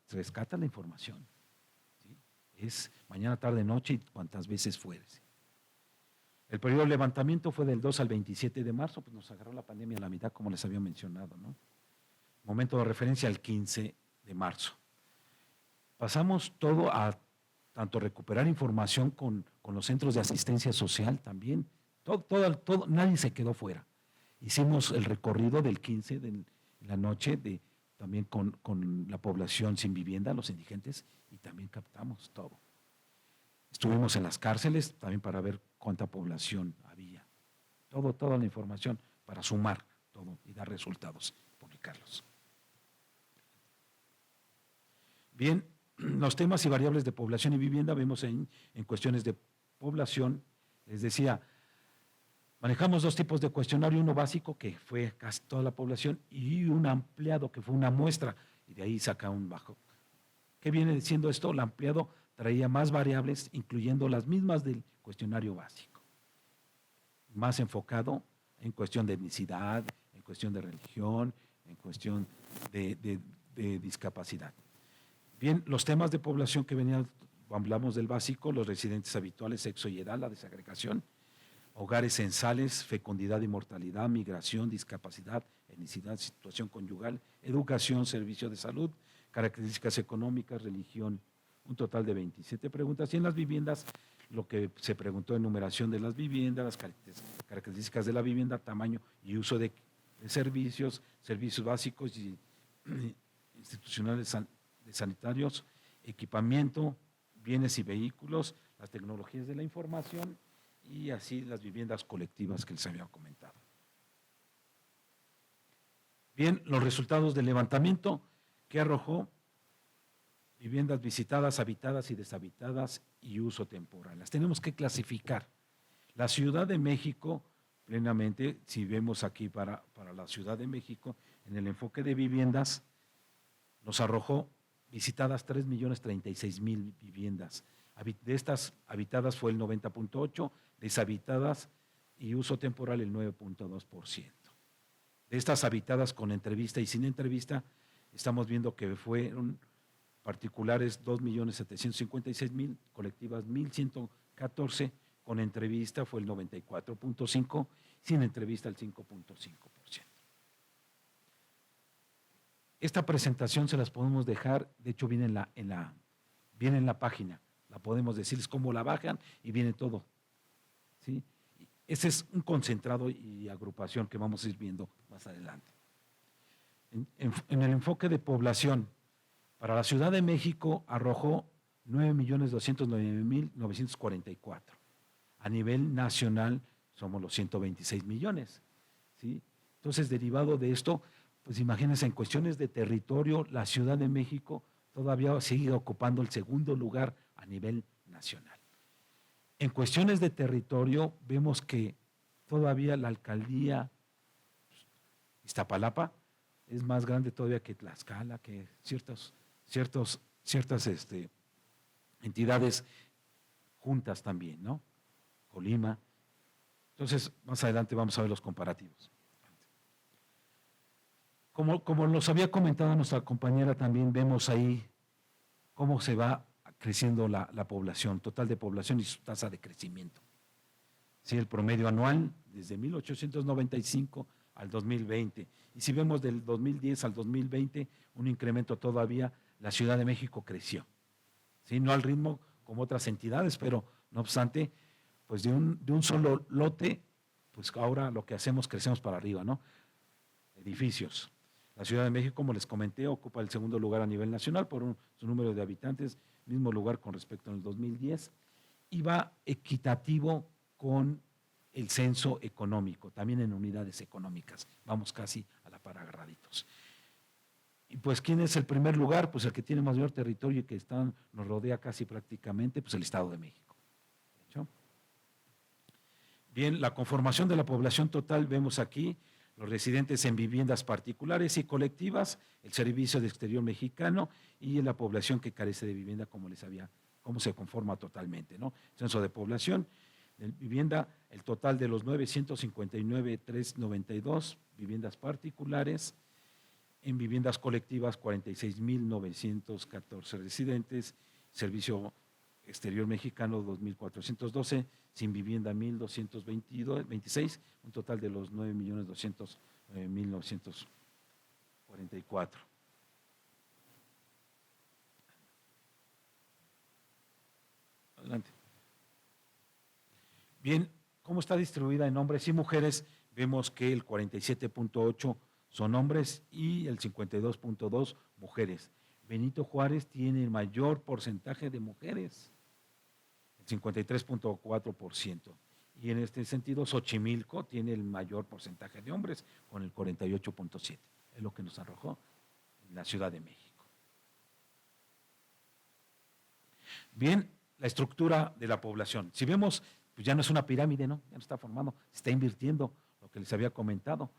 [SPEAKER 2] rescata la información. ¿Sí? Es mañana, tarde, noche y cuantas veces fueres. El periodo de levantamiento fue del 2 al 27 de marzo, pues nos agarró la pandemia a la mitad, como les había mencionado, ¿no? Momento de referencia al 15 de marzo. Pasamos todo a tanto recuperar información con los centros de asistencia social también. Todo, nadie se quedó fuera. Hicimos el recorrido del 15 de la noche también con la población sin vivienda, los indigentes, y también captamos todo. Estuvimos en las cárceles también para ver cuánta población había. Toda la información para sumar todo y dar resultados, publicarlos. Bien, los temas y variables de población y vivienda vemos en cuestiones de población. Les decía, manejamos dos tipos de cuestionario, uno básico, que fue casi toda la población, y un ampliado, que fue una muestra, y de ahí saca un bajo. ¿Qué viene diciendo esto? El ampliado traía más variables, incluyendo las mismas del cuestionario básico, más enfocado en cuestión de etnicidad, en cuestión de religión, en cuestión de discapacidad. Bien, los temas de población que venían, hablamos del básico, los residentes habituales, sexo y edad, la desagregación, hogares censales, fecundidad y mortalidad, migración, discapacidad, etnicidad, situación conyugal, educación, servicio de salud, características económicas, religión, un total de 27 preguntas. Y en las viviendas, lo que se preguntó, enumeración de las viviendas, las características de la vivienda, tamaño y uso de servicios, servicios básicos y institucionales sanitarios, equipamiento, bienes y vehículos, las tecnologías de la información y así las viviendas colectivas que les había comentado. Bien, los resultados del levantamiento que arrojó: viviendas visitadas, habitadas y deshabitadas y uso temporal. Las tenemos que clasificar. La Ciudad de México, plenamente, si vemos aquí para la Ciudad de México, en el enfoque de viviendas, nos arrojó visitadas 3.036.000 viviendas. De estas habitadas fue el 90.8%, deshabitadas y uso temporal el 9.2%. De estas habitadas con entrevista y sin entrevista, estamos viendo que fueron particulares 2.756.000, colectivas 1.114, con entrevista fue el 94.5%, sin entrevista el 5.5%. Esta presentación se las podemos dejar, de hecho viene viene en la página, la podemos decirles cómo la bajan y viene todo, ¿sí? Ese es un concentrado y agrupación que vamos a ir viendo más adelante. En el enfoque de población, para la Ciudad de México arrojó 9.209.944. A nivel nacional somos los 126 millones, ¿sí? Entonces, derivado de esto, pues imagínense, en cuestiones de territorio, la Ciudad de México todavía sigue ocupando el segundo lugar a nivel nacional. En cuestiones de territorio, vemos que todavía la alcaldía Iztapalapa es más grande todavía que Tlaxcala, que ciertas entidades juntas también, ¿no? Colima. Entonces, más adelante vamos a ver los comparativos. Como nos había comentado nuestra compañera, también vemos ahí cómo se va creciendo la población, total de población y su tasa de crecimiento. Sí, el promedio anual desde 1895 al 2020. Y si vemos del 2010 al 2020, un incremento todavía, la Ciudad de México creció. ¿Sí? No al ritmo como otras entidades, pero no obstante, pues de un solo lote, pues ahora lo que hacemos, crecemos para arriba, ¿no? Edificios. La Ciudad de México, como les comenté, ocupa el segundo lugar a nivel nacional por su número de habitantes, mismo lugar con respecto al 2010, y va equitativo con el censo económico, también en unidades económicas. Vamos casi a la par agarraditos. Y pues, ¿quién es el primer lugar? Pues el que tiene mayor territorio y que nos rodea casi prácticamente, pues el Estado de México. ¿Sí? Bien, la conformación de la población total, vemos aquí los residentes en viviendas particulares y colectivas, el Servicio de Exterior Mexicano y la población que carece de vivienda, cómo se conforma totalmente, ¿no? Censo de población, de vivienda, el total de los 959.392 viviendas particulares, en viviendas colectivas 46.914 residentes, Servicio Exterior Mexicano 2.412, sin vivienda 1.226, un total de los 9.200.944. Adelante. Bien, ¿cómo está distribuida en hombres y mujeres? Vemos que el 47.8 son hombres y el 52.2 mujeres. Benito Juárez tiene el mayor porcentaje de mujeres, el 53.4%, Y en este sentido, Xochimilco tiene el mayor porcentaje de hombres, con el 48.7%. Es lo que nos arrojó en la Ciudad de México. Bien, la estructura de la población. Si vemos, pues ya no es una pirámide, ¿no? Ya no está formando, se está invirtiendo, lo que les había comentado.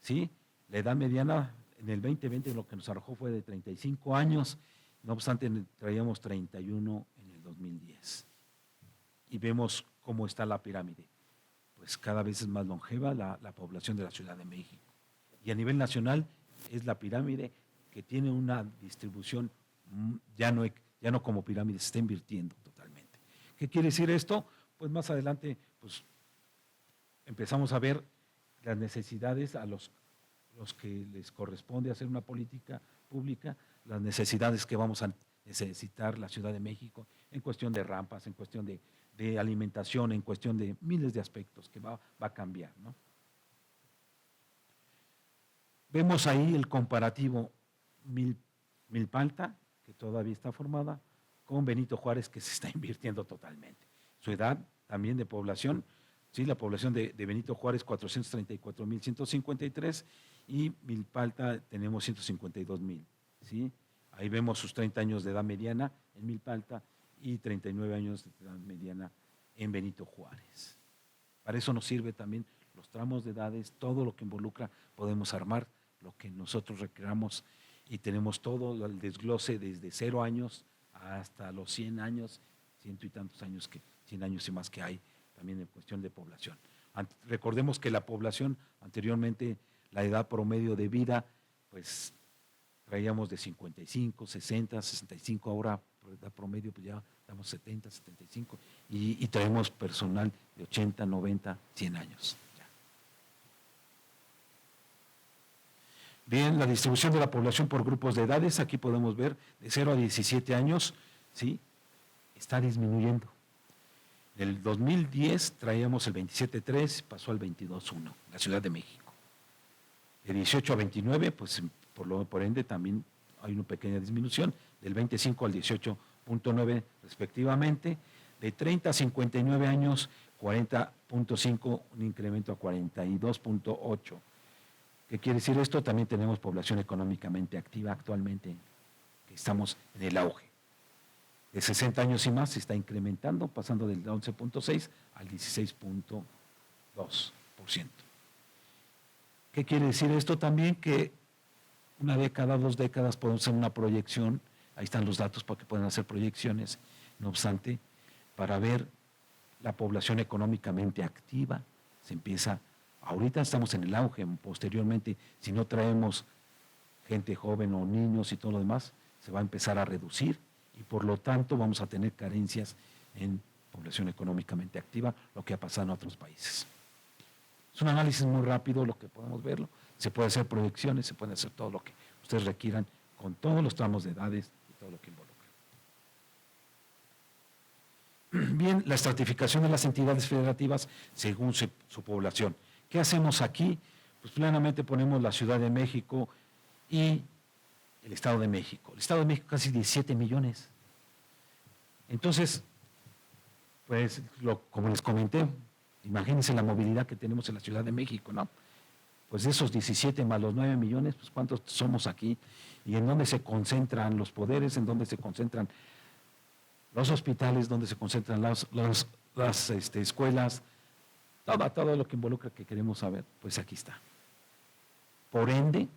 [SPEAKER 2] ¿Sí? La edad mediana en el 2020 lo que nos arrojó fue de 35 años, no obstante traíamos 31 en el 2010. Y vemos cómo está la pirámide. Pues cada vez es más longeva la población de la Ciudad de México. Y a nivel nacional es la pirámide que tiene una distribución ya no como pirámide, se está invirtiendo totalmente. ¿Qué quiere decir esto? Pues más adelante pues, empezamos a ver las necesidades a los que les corresponde hacer una política pública, las necesidades que vamos a necesitar la Ciudad de México en cuestión de rampas, en cuestión de alimentación, en cuestión de miles de aspectos que va a cambiar, ¿no? Vemos ahí el comparativo Milpalta, que todavía está formada, con Benito Juárez, que se está invirtiendo totalmente. Su edad también de población, ¿sí? La población de Benito Juárez, 434.153, y Milpalta tenemos 152.000, ¿sí? Ahí vemos sus 30 años de edad mediana en Milpalta y 39 años de edad mediana en Benito Juárez. Para eso nos sirve también los tramos de edades, todo lo que involucra, podemos armar lo que nosotros requeramos y tenemos todo el desglose desde 0 años hasta los 100 años, 100 y tantos años, 100 años y más que hay también en cuestión de población. Recordemos que la población anteriormente, la edad promedio de vida, pues traíamos de 55, 60, 65, ahora por edad promedio pues ya estamos 70, 75 y traemos personal de 80, 90, 100 años. Ya. Bien, la distribución de la población por grupos de edades, aquí podemos ver de 0 a 17 años, ¿sí? Está disminuyendo. En el 2010 traíamos el 27.3, pasó al 22.1, la Ciudad de México. De 18 a 29, pues por ende también hay una pequeña disminución, del 25 al 18.9 respectivamente. De 30 a 59 años, 40.5, un incremento a 42.8. ¿Qué quiere decir esto? También tenemos población económicamente activa actualmente, que estamos en el auge. De 60 años y más se está incrementando, pasando del 11.6 al 16.2%. ¿Qué quiere decir esto? También que una década, 2 décadas podemos hacer una proyección, ahí están los datos para que puedan hacer proyecciones, no obstante, para ver la población económicamente activa, se empieza, ahorita estamos en el auge, posteriormente, si no traemos gente joven o niños y todo lo demás, se va a empezar a reducir y por lo tanto vamos a tener carencias en población económicamente activa, lo que ha pasado en otros países. Es un análisis muy rápido lo que podemos verlo, se puede hacer proyecciones, se puede hacer todo lo que ustedes requieran con todos los tramos de edades y todo lo que involucra. Bien, la estratificación de las entidades federativas según su población. ¿Qué hacemos aquí? Pues plenamente ponemos la Ciudad de México y el Estado de México. El Estado de México casi 17 millones. Entonces, pues como les comenté, imagínense la movilidad que tenemos en la Ciudad de México, ¿no? Pues de esos 17 más los 9 millones, pues ¿cuántos somos aquí? Y en dónde se concentran los poderes, en dónde se concentran los hospitales, donde se concentran las escuelas, todo lo que involucra que queremos saber, pues aquí está. Por ende,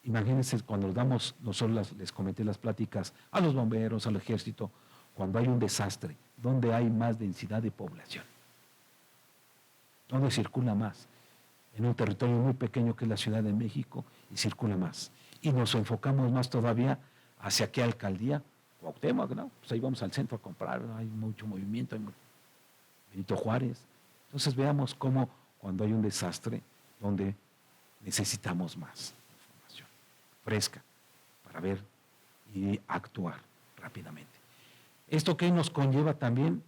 [SPEAKER 2] imagínense cuando nosotros les comenté las pláticas a los bomberos, al ejército, cuando hay un desastre, ¿dónde hay más densidad de población? ¿Dónde circula más? En un territorio muy pequeño que es la Ciudad de México y circula más. Y nos enfocamos más todavía hacia qué alcaldía, Cuauhtémoc, ¿no? Pues ahí vamos al centro a comprar, hay mucho movimiento, hay Benito Juárez. Entonces veamos cómo cuando hay un desastre, donde necesitamos más información fresca para ver y actuar rápidamente. ¿Esto qué nos conlleva también?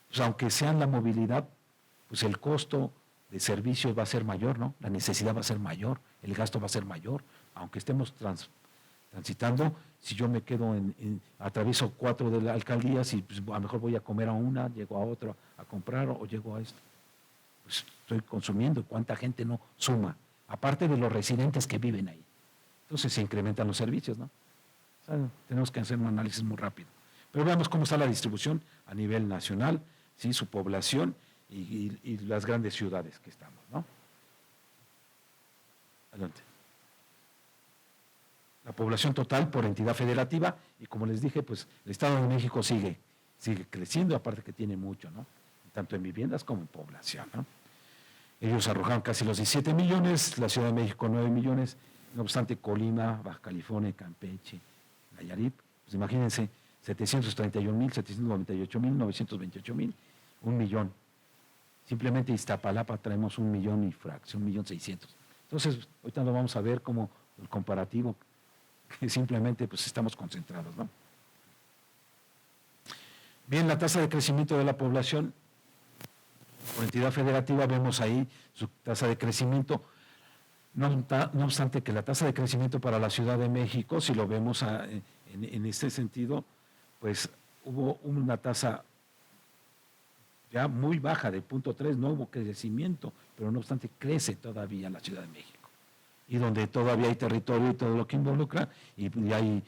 [SPEAKER 2] Pues aunque sea la movilidad, pues el costo de servicios va a ser mayor, ¿no? La necesidad va a ser mayor, el gasto va a ser mayor, aunque estemos transitando. Si yo me quedo atravieso 4 de las alcaldías y pues, a lo mejor voy a comer a una, llego a otra a comprar o llego a esto. Pues estoy consumiendo. ¿Cuánta gente no suma? Aparte de los residentes que viven ahí. Entonces se incrementan los servicios, ¿no? O sea, tenemos que hacer un análisis muy rápido. Pero veamos cómo está la distribución a nivel nacional, ¿sí? Su población y las grandes ciudades que estamos, ¿no? Adelante. La población total por entidad federativa, y como les dije, pues el Estado de México sigue creciendo, aparte que tiene mucho, ¿no? Tanto en viviendas como en población, ¿no? Ellos arrojaron casi los 17 millones, la Ciudad de México 9 millones, no obstante Colima, Baja California, Campeche, Nayarit, pues imagínense, 731,000, 798,000, 928,000, 1,000,000. Simplemente Iztapalapa traemos 1,000,000 y fracción, 1,600,000. Entonces, ahorita lo vamos a ver como el comparativo, que simplemente pues estamos concentrados, ¿no? Bien, la tasa de crecimiento de la población por entidad federativa, vemos ahí su tasa de crecimiento. No obstante que la tasa de crecimiento para la Ciudad de México, si lo vemos en este sentido, pues hubo una tasa ya muy baja de 0.3, no hubo crecimiento, pero no obstante crece todavía la Ciudad de México. Y donde todavía hay territorio y todo lo que involucra, y hay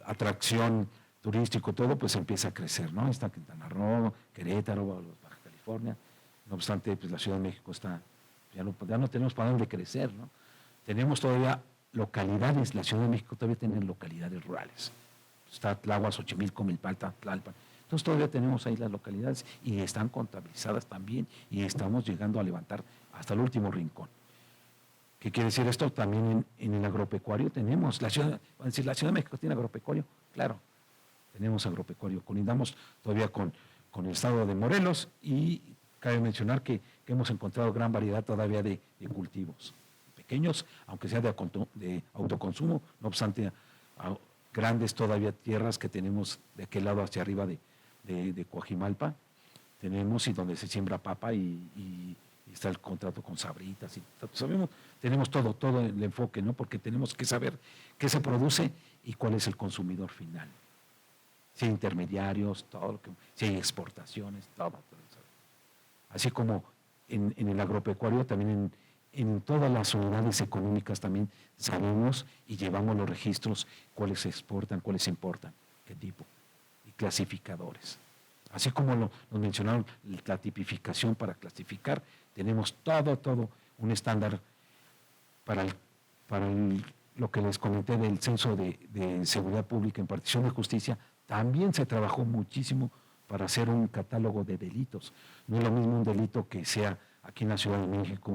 [SPEAKER 2] atracción turístico, todo, pues empieza a crecer, ¿no? Está Quintana Roo, Querétaro, Baja California. No obstante, pues la Ciudad de México está, ya no tenemos para dónde crecer, ¿no? Tenemos todavía localidades, la Ciudad de México todavía tiene localidades rurales. Está Tláhuac, Xochimilco, Milpalta, Tlalpan. Entonces todavía tenemos ahí las localidades y están contabilizadas también y estamos llegando a levantar hasta el último rincón. ¿Qué quiere decir esto? También en el agropecuario tenemos, la Ciudad de México tiene agropecuario, claro, tenemos agropecuario, colindamos todavía con el estado de Morelos y cabe mencionar que hemos encontrado gran variedad todavía de cultivos, pequeños, aunque sea de autoconsumo, no obstante grandes todavía tierras que tenemos de aquel lado hacia arriba de Coajimalpa, tenemos y donde se siembra papa y está el contrato con Sabritas, y sabemos, tenemos todo el enfoque, ¿no? Porque tenemos que saber qué se produce y cuál es el consumidor final. Si hay intermediarios, si hay exportaciones, todo. Así como en el agropecuario, también en todas las unidades económicas también sabemos y llevamos los registros, cuáles se exportan, cuáles se importan, qué tipo, y clasificadores. Así como nos mencionaron la tipificación para clasificar, tenemos todo un estándar para lo que les comenté del Censo de Seguridad Pública en Partición de Justicia. También se trabajó muchísimo para hacer un catálogo de delitos. No es lo mismo un delito que sea aquí en la Ciudad de México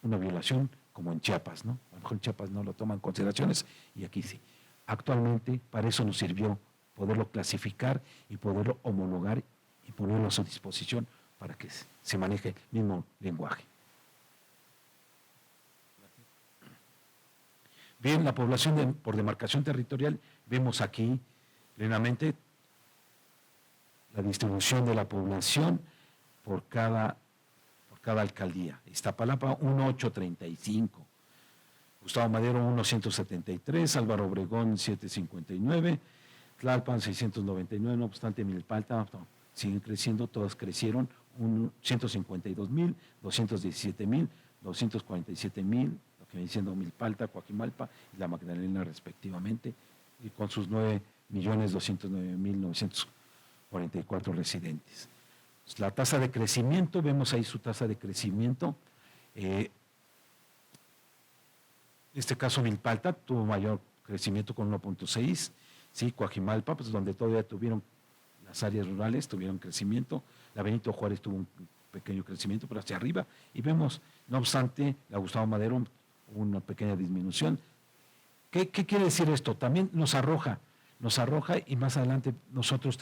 [SPEAKER 2] una violación como en Chiapas, ¿no? A lo mejor en Chiapas no lo toman en consideraciones y aquí sí. Actualmente para eso nos sirvió poderlo clasificar y poderlo homologar y ponerlo a su disposición para que se maneje el mismo lenguaje. Bien, la población por demarcación territorial, vemos aquí plenamente la distribución de la población por cada alcaldía. Iztapalapa 1,835, Gustavo Madero 1,173, Álvaro Obregón 759, Tlalpan 699, no obstante Milpalta siguen creciendo, todas crecieron, 152,000, 217,000, 247,000, lo que viene siendo Milpalta, Coajimalpa y la Magdalena respectivamente, y con sus 9,209,944 residentes. La tasa de crecimiento, vemos ahí su tasa de crecimiento. En este caso Milpalta tuvo mayor crecimiento con 1.6, ¿sí? Coajimalpa, pues donde todavía tuvieron las áreas rurales, tuvieron crecimiento. La Benito Juárez tuvo un pequeño crecimiento, pero hacia arriba. Y vemos, no obstante, la Gustavo Madero una pequeña disminución. ¿Qué quiere decir esto? También nos arroja y más adelante nosotros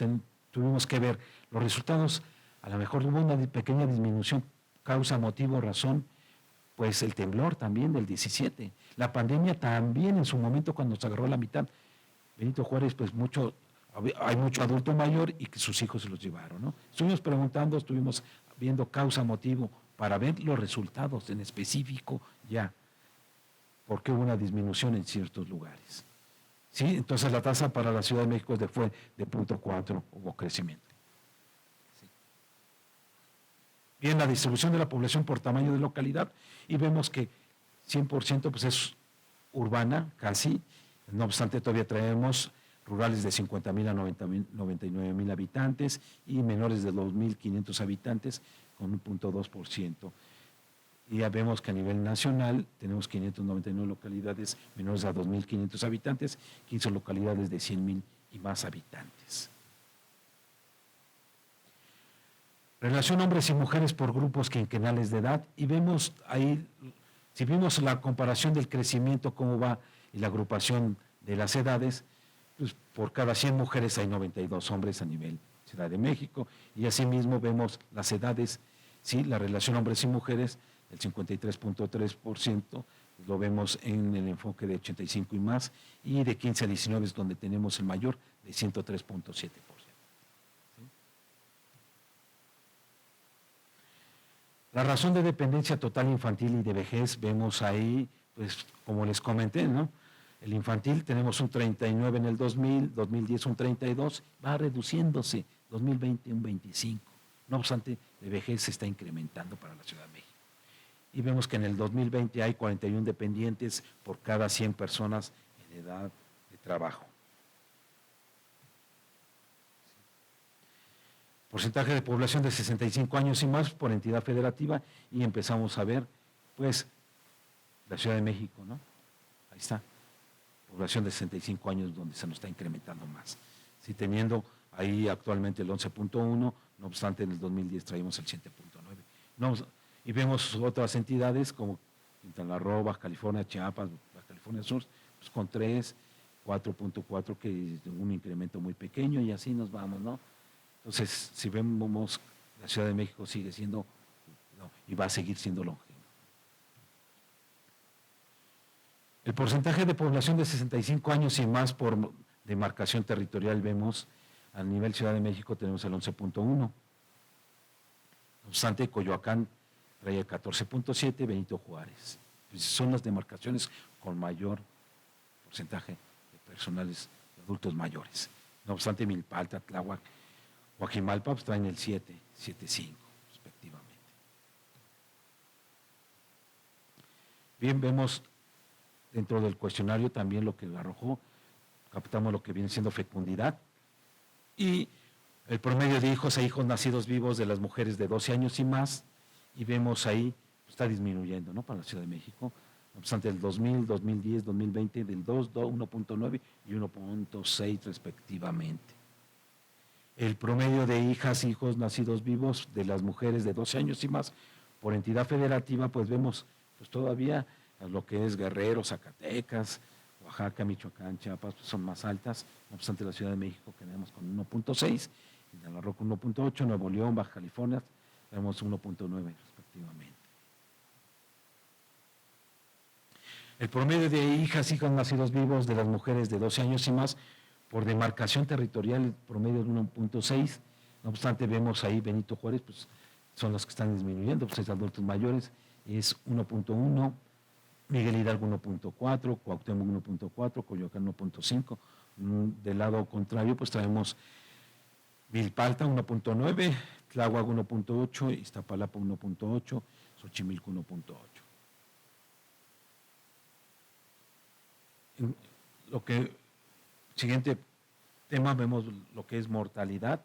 [SPEAKER 2] tuvimos que ver los resultados. A lo mejor hubo una pequeña disminución, causa, motivo, razón, pues el temblor también del 17. La pandemia también en su momento cuando se agarró la mitad. Benito Juárez, pues hay mucho adulto mayor y que sus hijos se los llevaron, ¿no? Estuvimos preguntando, estuvimos viendo causa, motivo, para ver los resultados en específico ya, por qué hubo una disminución en ciertos lugares. ¿sí? Entonces la tasa para la Ciudad de México fue de 0.4, hubo crecimiento. ¿Sí? Bien, la distribución de la población por tamaño de localidad, y vemos que 100% pues es urbana, casi, no obstante todavía traemos rurales de 50,000 a 99,000 habitantes y menores de 2,500 habitantes con un 0.2%. Y ya vemos que a nivel nacional tenemos 599 localidades menores a 2,500 habitantes, 15 localidades de 100,000 y más habitantes. Relación hombres y mujeres por grupos quinquenales de edad, y vemos ahí, si vimos la comparación del crecimiento, cómo va y la agrupación de las edades, pues por cada 100 mujeres hay 92 hombres a nivel Ciudad de México, y asimismo vemos las edades, ¿sí? La relación hombres y mujeres, el 53.3%, lo vemos en el enfoque de 85 y más, y de 15 a 19 es donde tenemos el mayor, de 103.7%. La razón de dependencia total infantil y de vejez, vemos ahí, pues como les comenté, ¿no? El infantil tenemos un 39 en el 2000, 2010 un 32, va reduciéndose, 2020 un 25. No obstante, de vejez se está incrementando para la Ciudad de México. Y vemos que en el 2020 hay 41 dependientes por cada 100 personas en edad de trabajo. Porcentaje de población de 65 años y más por entidad federativa, y empezamos a ver, pues, la Ciudad de México, ¿no? Ahí está, población de 65 años donde se nos está incrementando más. Sí, teniendo ahí actualmente el 11.1, no obstante en el 2010 traímos el 7.9. No, y vemos otras entidades como Quintana Roo, Baja California, Chiapas, Baja California Sur, pues con 3, 4.4, que es un incremento muy pequeño, y así nos vamos, ¿no? Entonces, si vemos, la Ciudad de México sigue siendo, no, y va a seguir siendo longevo. El porcentaje de población de 65 años y más por demarcación territorial, vemos, a nivel Ciudad de México tenemos el 11.1. No obstante, Coyoacán trae el 14.7, Benito Juárez. Pues son las demarcaciones con mayor porcentaje de personales de adultos mayores. No obstante, Milpalta, Tláhuac, Coajimalpa pues traen el 7.5 respectivamente. Bien, vemos dentro del cuestionario también lo que arrojó, captamos lo que viene siendo fecundidad y el promedio de hijos e hijos nacidos vivos de las mujeres de 12 años y más, y vemos ahí, está disminuyendo, ¿no? Para la Ciudad de México, no obstante el 2000, 2010, 2020 del 2, 1.9 y 1.6 respectivamente. El promedio de hijas e hijos nacidos vivos de las mujeres de 12 años y más por entidad federativa, pues vemos pues todavía lo que es Guerrero, Zacatecas, Oaxaca, Michoacán, Chiapas, pues son más altas. No obstante, la Ciudad de México quedamos con 1.6, Quintana Roo con 1.8, Nuevo León, Baja California, tenemos 1.9 respectivamente. El promedio de hijas e hijos nacidos vivos de las mujeres de 12 años y más por demarcación territorial, el promedio de 1.6, no obstante vemos ahí Benito Juárez, pues son los que están disminuyendo, pues es adultos mayores, es 1.1, Miguel Hidalgo 1.4, Cuauhtémoc 1.4, Coyoacán 1.5, del lado contrario pues traemos Milpalta 1.9, Tláhuac 1.8, Iztapalapa 1.8, Xochimilco 1.8. Lo que siguiente tema, vemos lo que es mortalidad,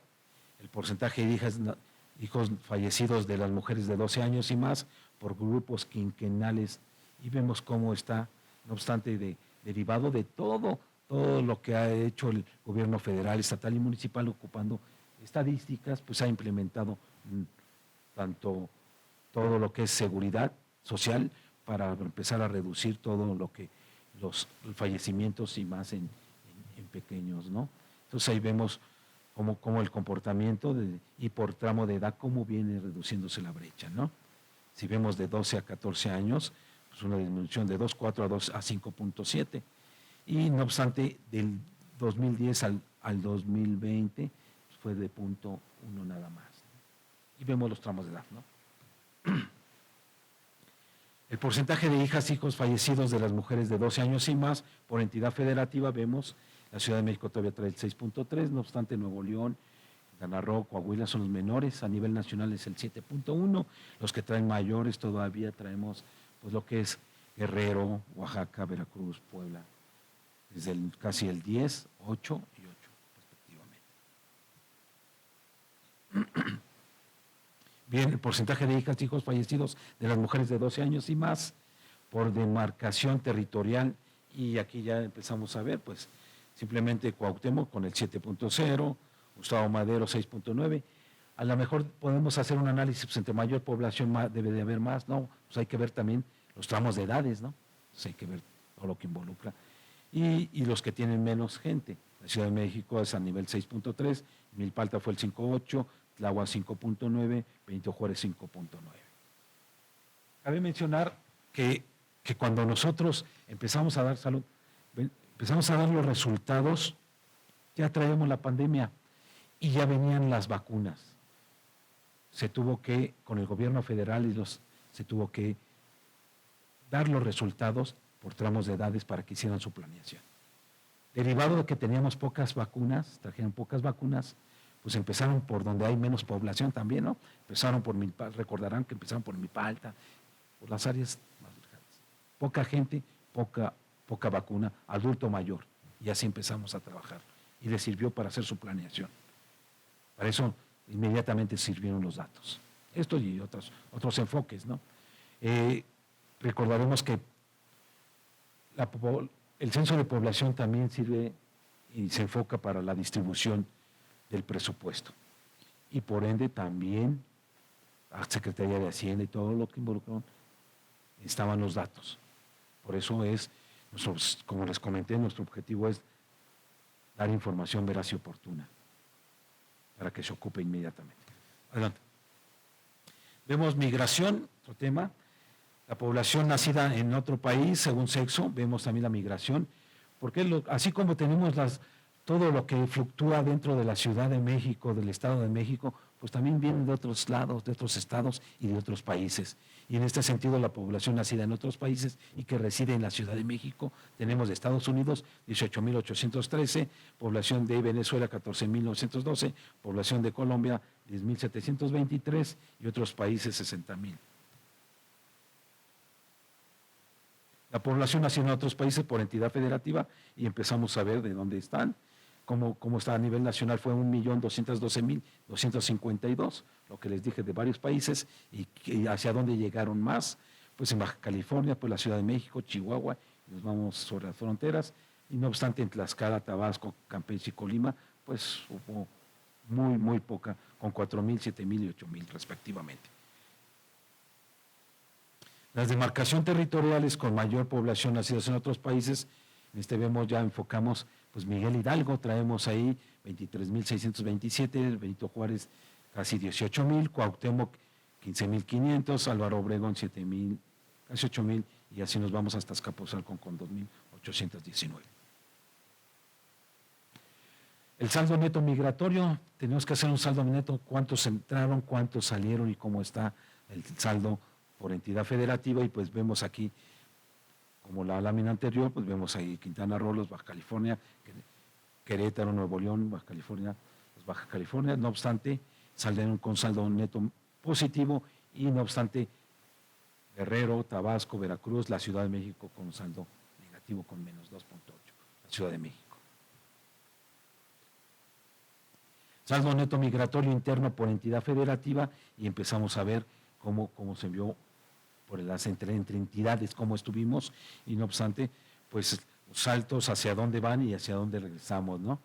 [SPEAKER 2] el porcentaje de hijos fallecidos de las mujeres de 12 años y más por grupos quinquenales, y vemos cómo está, no obstante, derivado de todo lo que ha hecho el gobierno federal, estatal y municipal ocupando estadísticas, pues ha implementado tanto todo lo que es seguridad social para empezar a reducir todo lo que los fallecimientos y más en pequeños, ¿no? Entonces ahí vemos cómo el comportamiento y por tramo de edad, cómo viene reduciéndose la brecha, ¿no? Si vemos de 12 a 14 años, pues una disminución de 2.4 a 5.7. Y no obstante, del 2010 al 2020 pues fue de 0.1 nada más. Y vemos los tramos de edad, ¿no? El porcentaje de hijas, hijos fallecidos de las mujeres de 12 años y más por entidad federativa, vemos, la Ciudad de México todavía trae el 6.3, no obstante Nuevo León, Quintana Roo, Coahuila son los menores, a nivel nacional es el 7.1, los que traen mayores todavía traemos pues lo que es Guerrero, Oaxaca, Veracruz, Puebla, desde casi el 10, 8 y 8 respectivamente. Bien, el porcentaje de hijas, hijos fallecidos de las mujeres de 12 años y más por demarcación territorial, y aquí ya empezamos a ver, pues simplemente Cuauhtémoc con el 7.0, Gustavo Madero 6.9. A lo mejor podemos hacer un análisis, pues entre mayor población debe de haber más, ¿no? Pues hay que ver también los tramos de edades, ¿no? Pues hay que ver todo lo que involucra. Y los que tienen menos gente. La Ciudad de México es a nivel 6.3, Milpalta fue el 5.8, Tláhuac 5.9, Benito Juárez 5.9. Cabe mencionar que cuando nosotros empezamos a dar salud, empezamos a dar los resultados, ya traemos la pandemia y ya venían las vacunas. Se tuvo que, con el gobierno federal, se tuvo que dar los resultados por tramos de edades para que hicieran su planeación. Derivado de que teníamos pocas vacunas, trajeron pocas vacunas, pues empezaron por donde hay menos población también, ¿no? Empezaron por Milpalta, recordarán que empezaron por Milpalta, por las áreas más lejanas. Poca gente, poca vacuna, adulto mayor, y así empezamos a trabajar. Y les sirvió para hacer su planeación. Para eso inmediatamente sirvieron los datos. Esto y otros enfoques, ¿no? Recordaremos que el censo de población también sirve y se enfoca para la distribución del presupuesto. Y por ende también la Secretaría de Hacienda y todo lo que involucró estaban los datos. Por eso como les comenté, nuestro objetivo es dar información veraz y oportuna para que se ocupe inmediatamente. Adelante. Vemos migración, otro tema. La población nacida en otro país, según sexo, vemos también la migración, porque así como tenemos todo lo que fluctúa dentro de la Ciudad de México, del Estado de México, pues también vienen de otros lados, de otros estados y de otros países. Y en este sentido, la población nacida en otros países y que reside en la Ciudad de México, tenemos de Estados Unidos 18.813, población de Venezuela 14.912, población de Colombia 10.723 y otros países 60.000. La población nació en otros países por entidad federativa y empezamos a ver de dónde están. Cómo está a nivel nacional fue 1.212.252, lo que les dije de varios países, y hacia dónde llegaron más, pues en Baja California, pues la Ciudad de México, Chihuahua, y nos vamos sobre las fronteras, y no obstante en Tlaxcala, Tabasco, Campeche y Colima, pues hubo muy poca, con 4.000, 7.000 y 8.000 respectivamente. Las demarcaciones territoriales con mayor población nacidos en otros países, vemos ya enfocamos, pues Miguel Hidalgo, traemos ahí 23.627, Benito Juárez casi 18.000, Cuauhtémoc 15.500, Álvaro Obregón 7.000, casi 8.000, y así nos vamos hasta Azcapotzalco con 2.819. El saldo neto migratorio, tenemos que hacer un saldo neto, cuántos entraron, cuántos salieron y cómo está el saldo por entidad federativa, y pues vemos aquí, como la lámina anterior, pues vemos ahí Quintana Roo, Baja California, Querétaro, Nuevo León, Baja California, Baja California, no obstante, salieron con saldo neto positivo, y no obstante, Guerrero, Tabasco, Veracruz, la Ciudad de México con un saldo negativo con menos 2.8, la Ciudad de México. Saldo neto migratorio interno por entidad federativa, y empezamos a ver cómo se vio por entre entidades, cómo estuvimos, y no obstante, pues saltos hacia dónde van y hacia dónde regresamos, ¿no?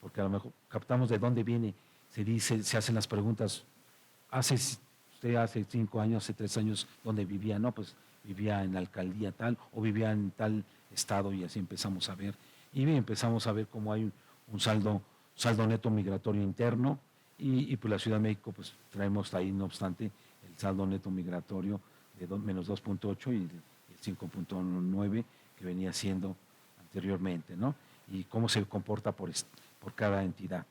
[SPEAKER 2] Porque a lo mejor captamos de dónde viene, se hacen las preguntas, usted hace 5 años, hace 3 años, ¿dónde vivía? No, pues vivía en la alcaldía tal, o vivía en tal estado, y así empezamos a ver, y empezamos a ver cómo hay un saldo neto migratorio interno, y pues la Ciudad de México, pues traemos ahí, no obstante, el saldo neto migratorio de menos 2.8 y el 5.9 que venía siendo anteriormente, ¿no? Y cómo se comporta por cada entidad.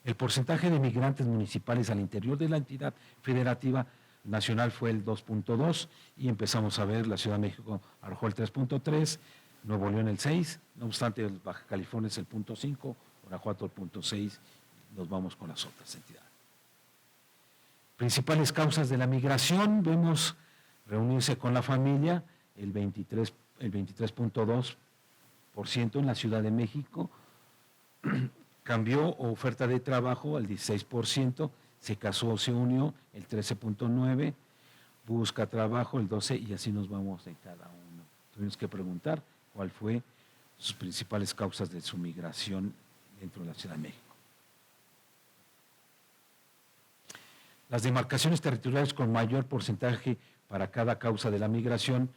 [SPEAKER 2] El porcentaje de migrantes municipales al interior de la entidad federativa nacional fue el 2.2 y empezamos a ver la Ciudad de México arrojó el 3.3, Nuevo León el 6, no obstante Baja California es el 0.5, Guanajuato el 0.6, nos vamos con las otras entidades. Principales causas de la migración, vemos reunirse con la familia, el 23.2% en la Ciudad de México, cambió oferta de trabajo al 16%, se casó o se unió el 13.9%, busca trabajo el 12% y así nos vamos de cada uno. Tuvimos que preguntar cuál fue sus principales causas de su migración dentro de la Ciudad de México. Las demarcaciones territoriales con mayor porcentaje para cada causa de la migración,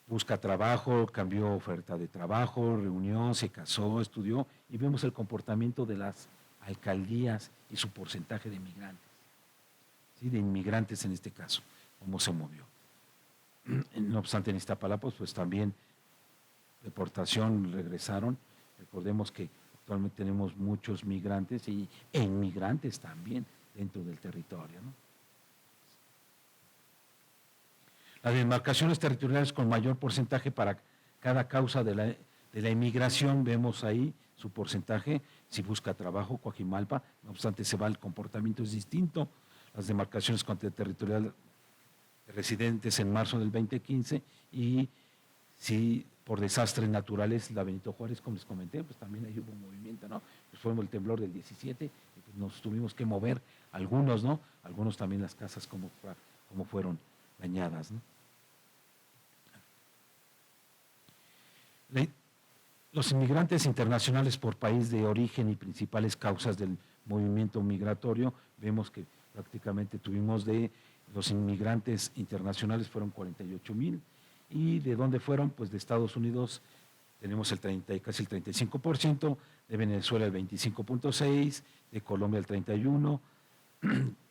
[SPEAKER 2] busca trabajo, cambió oferta de trabajo, reunió, se casó, estudió, y vemos el comportamiento de las alcaldías y su porcentaje de migrantes, ¿sí? De inmigrantes en este caso, cómo se movió. No obstante, en Iztapalapa, pues también deportación, regresaron. Recordemos que actualmente tenemos muchos migrantes e inmigrantes también dentro del territorio, ¿no? Las demarcaciones territoriales con mayor porcentaje para cada causa de la inmigración, vemos ahí su porcentaje, si busca trabajo, Coajimalpa, no obstante el comportamiento es distinto. Las demarcaciones territoriales residentes en marzo del 2015 y si por desastres naturales la Benito Juárez, como les comenté, pues también ahí hubo un movimiento, ¿no? Pues fue el temblor del 17 y pues nos tuvimos que mover algunos, ¿no? Algunos también las casas como fueron dañadas, ¿no? Los inmigrantes internacionales por país de origen y principales causas del movimiento migratorio, vemos que prácticamente tuvimos de los inmigrantes internacionales fueron 48,000 y de dónde fueron, pues de Estados Unidos tenemos casi el 35%, de Venezuela el 25.6%, de Colombia el 31%,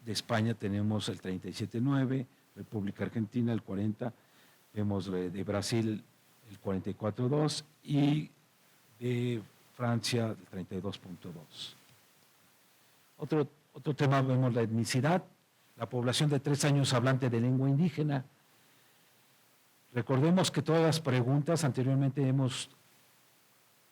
[SPEAKER 2] de España tenemos el 37.9%, República Argentina el 40%, vemos de Brasil el 44.2% y de Francia el 32.2%. Otro tema, vemos la etnicidad, la población de 3 años hablante de lengua indígena. Recordemos que todas las preguntas anteriormente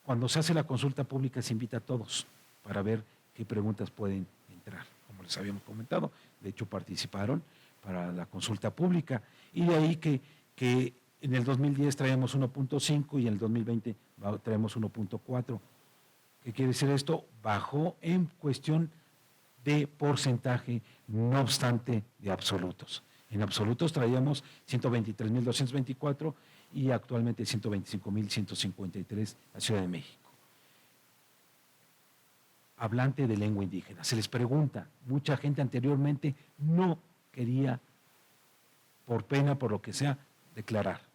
[SPEAKER 2] cuando se hace la consulta pública se invita a todos para ver qué preguntas pueden entrar, como les habíamos comentado, de hecho participaron para la consulta pública y de ahí que en el 2010 traíamos 1.5 y en el 2020 traemos 1.4. ¿Qué quiere decir esto? Bajó en cuestión de porcentaje, no obstante de absolutos. En absolutos traíamos 123.224 y actualmente 125.153 la Ciudad de México. Hablante de lengua indígena. Se les pregunta, mucha gente anteriormente no quería, por pena, por lo que sea, declarar.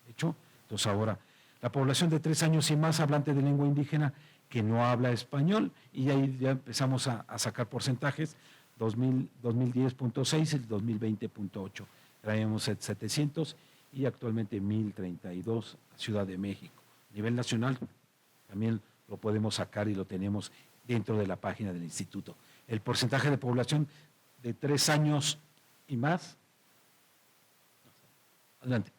[SPEAKER 2] De hecho, entonces ahora, la población de 3 años y más hablante de lengua indígena que no habla español, y ahí ya empezamos a sacar porcentajes, 2010.6, el 2020.8. Traemos 700 y actualmente 1,032 Ciudad de México. A nivel nacional también lo podemos sacar y lo tenemos dentro de la página del instituto. El porcentaje de población de 3 años y más. Adelante.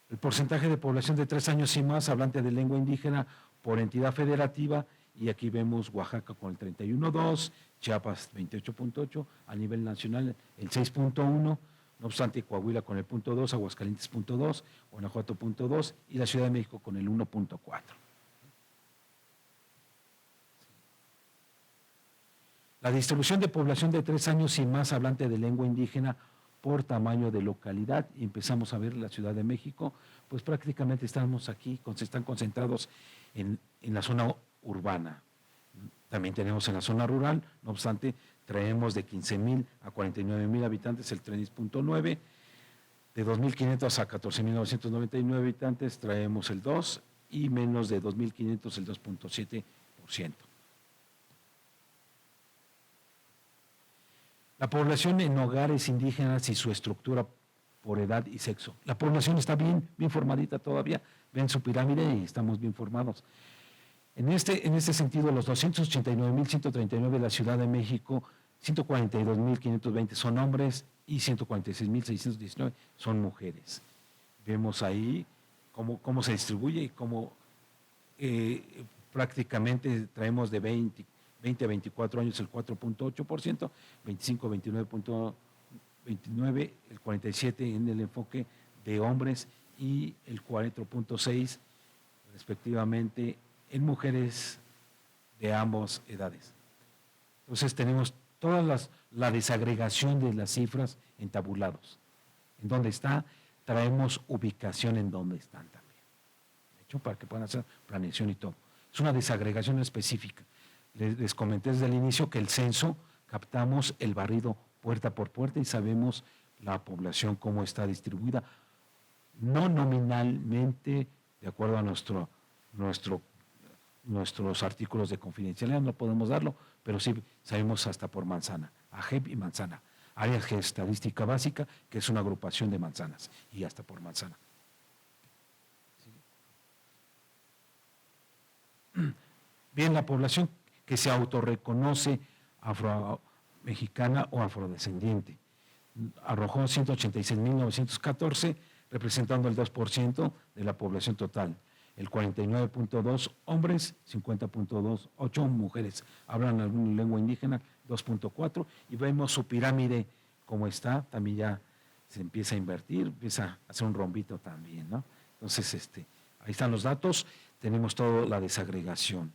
[SPEAKER 2] El porcentaje de población de 3 años y más hablante de lengua indígena por entidad federativa, y aquí vemos Oaxaca con el 31.2, Chiapas 28.8, a nivel nacional el 6.1, no obstante Coahuila con el 0.2, Aguascalientes 0.2, Guanajuato 0.2 y la Ciudad de México con el 1.4. La distribución de población de 3 años y más hablante de lengua indígena por tamaño de localidad, y empezamos a ver la Ciudad de México, pues prácticamente estamos aquí, están concentrados en la zona urbana. También tenemos en la zona rural, no obstante, traemos de 15,000 a 49,000 habitantes el 3.9, de 2,500 a 14,999 habitantes traemos el 2 y menos de 2,500 el 2.7%. La población en hogares indígenas y su estructura por edad y sexo. La población está bien formadita todavía, ven su pirámide y estamos bien formados. En este sentido, los 289,139 de la Ciudad de México 142.520 son hombres y 146.619 son mujeres. Vemos ahí cómo se distribuye y cómo prácticamente traemos de 20 a 24 años el 4.8%, 25 a 29.29, el 47% en el enfoque de hombres y el 4.6% respectivamente en mujeres de ambas edades. Entonces tenemos toda la desagregación de las cifras en tabulados. En dónde está, traemos ubicación en dónde están también. De hecho, para que puedan hacer planeación y todo. Es una desagregación específica. Les comenté desde el inicio que el censo captamos el barrido puerta por puerta y sabemos la población cómo está distribuida, no nominalmente, de acuerdo a nuestros artículos de confidencialidad, no podemos darlo, pero sí sabemos hasta por manzana, AGEP y manzana, área estadística básica, que es una agrupación de manzanas, y hasta por manzana. Bien, la población que se autorreconoce afro-mexicana o afrodescendiente arrojó 186.914, representando el 2% de la población total. El 49.2 hombres, 50.28 mujeres. Hablan alguna lengua indígena, 2.4, y vemos su pirámide como está, también ya se empieza a invertir, empieza a hacer un rombito también, ¿no? Entonces, ahí están los datos, tenemos toda la desagregación,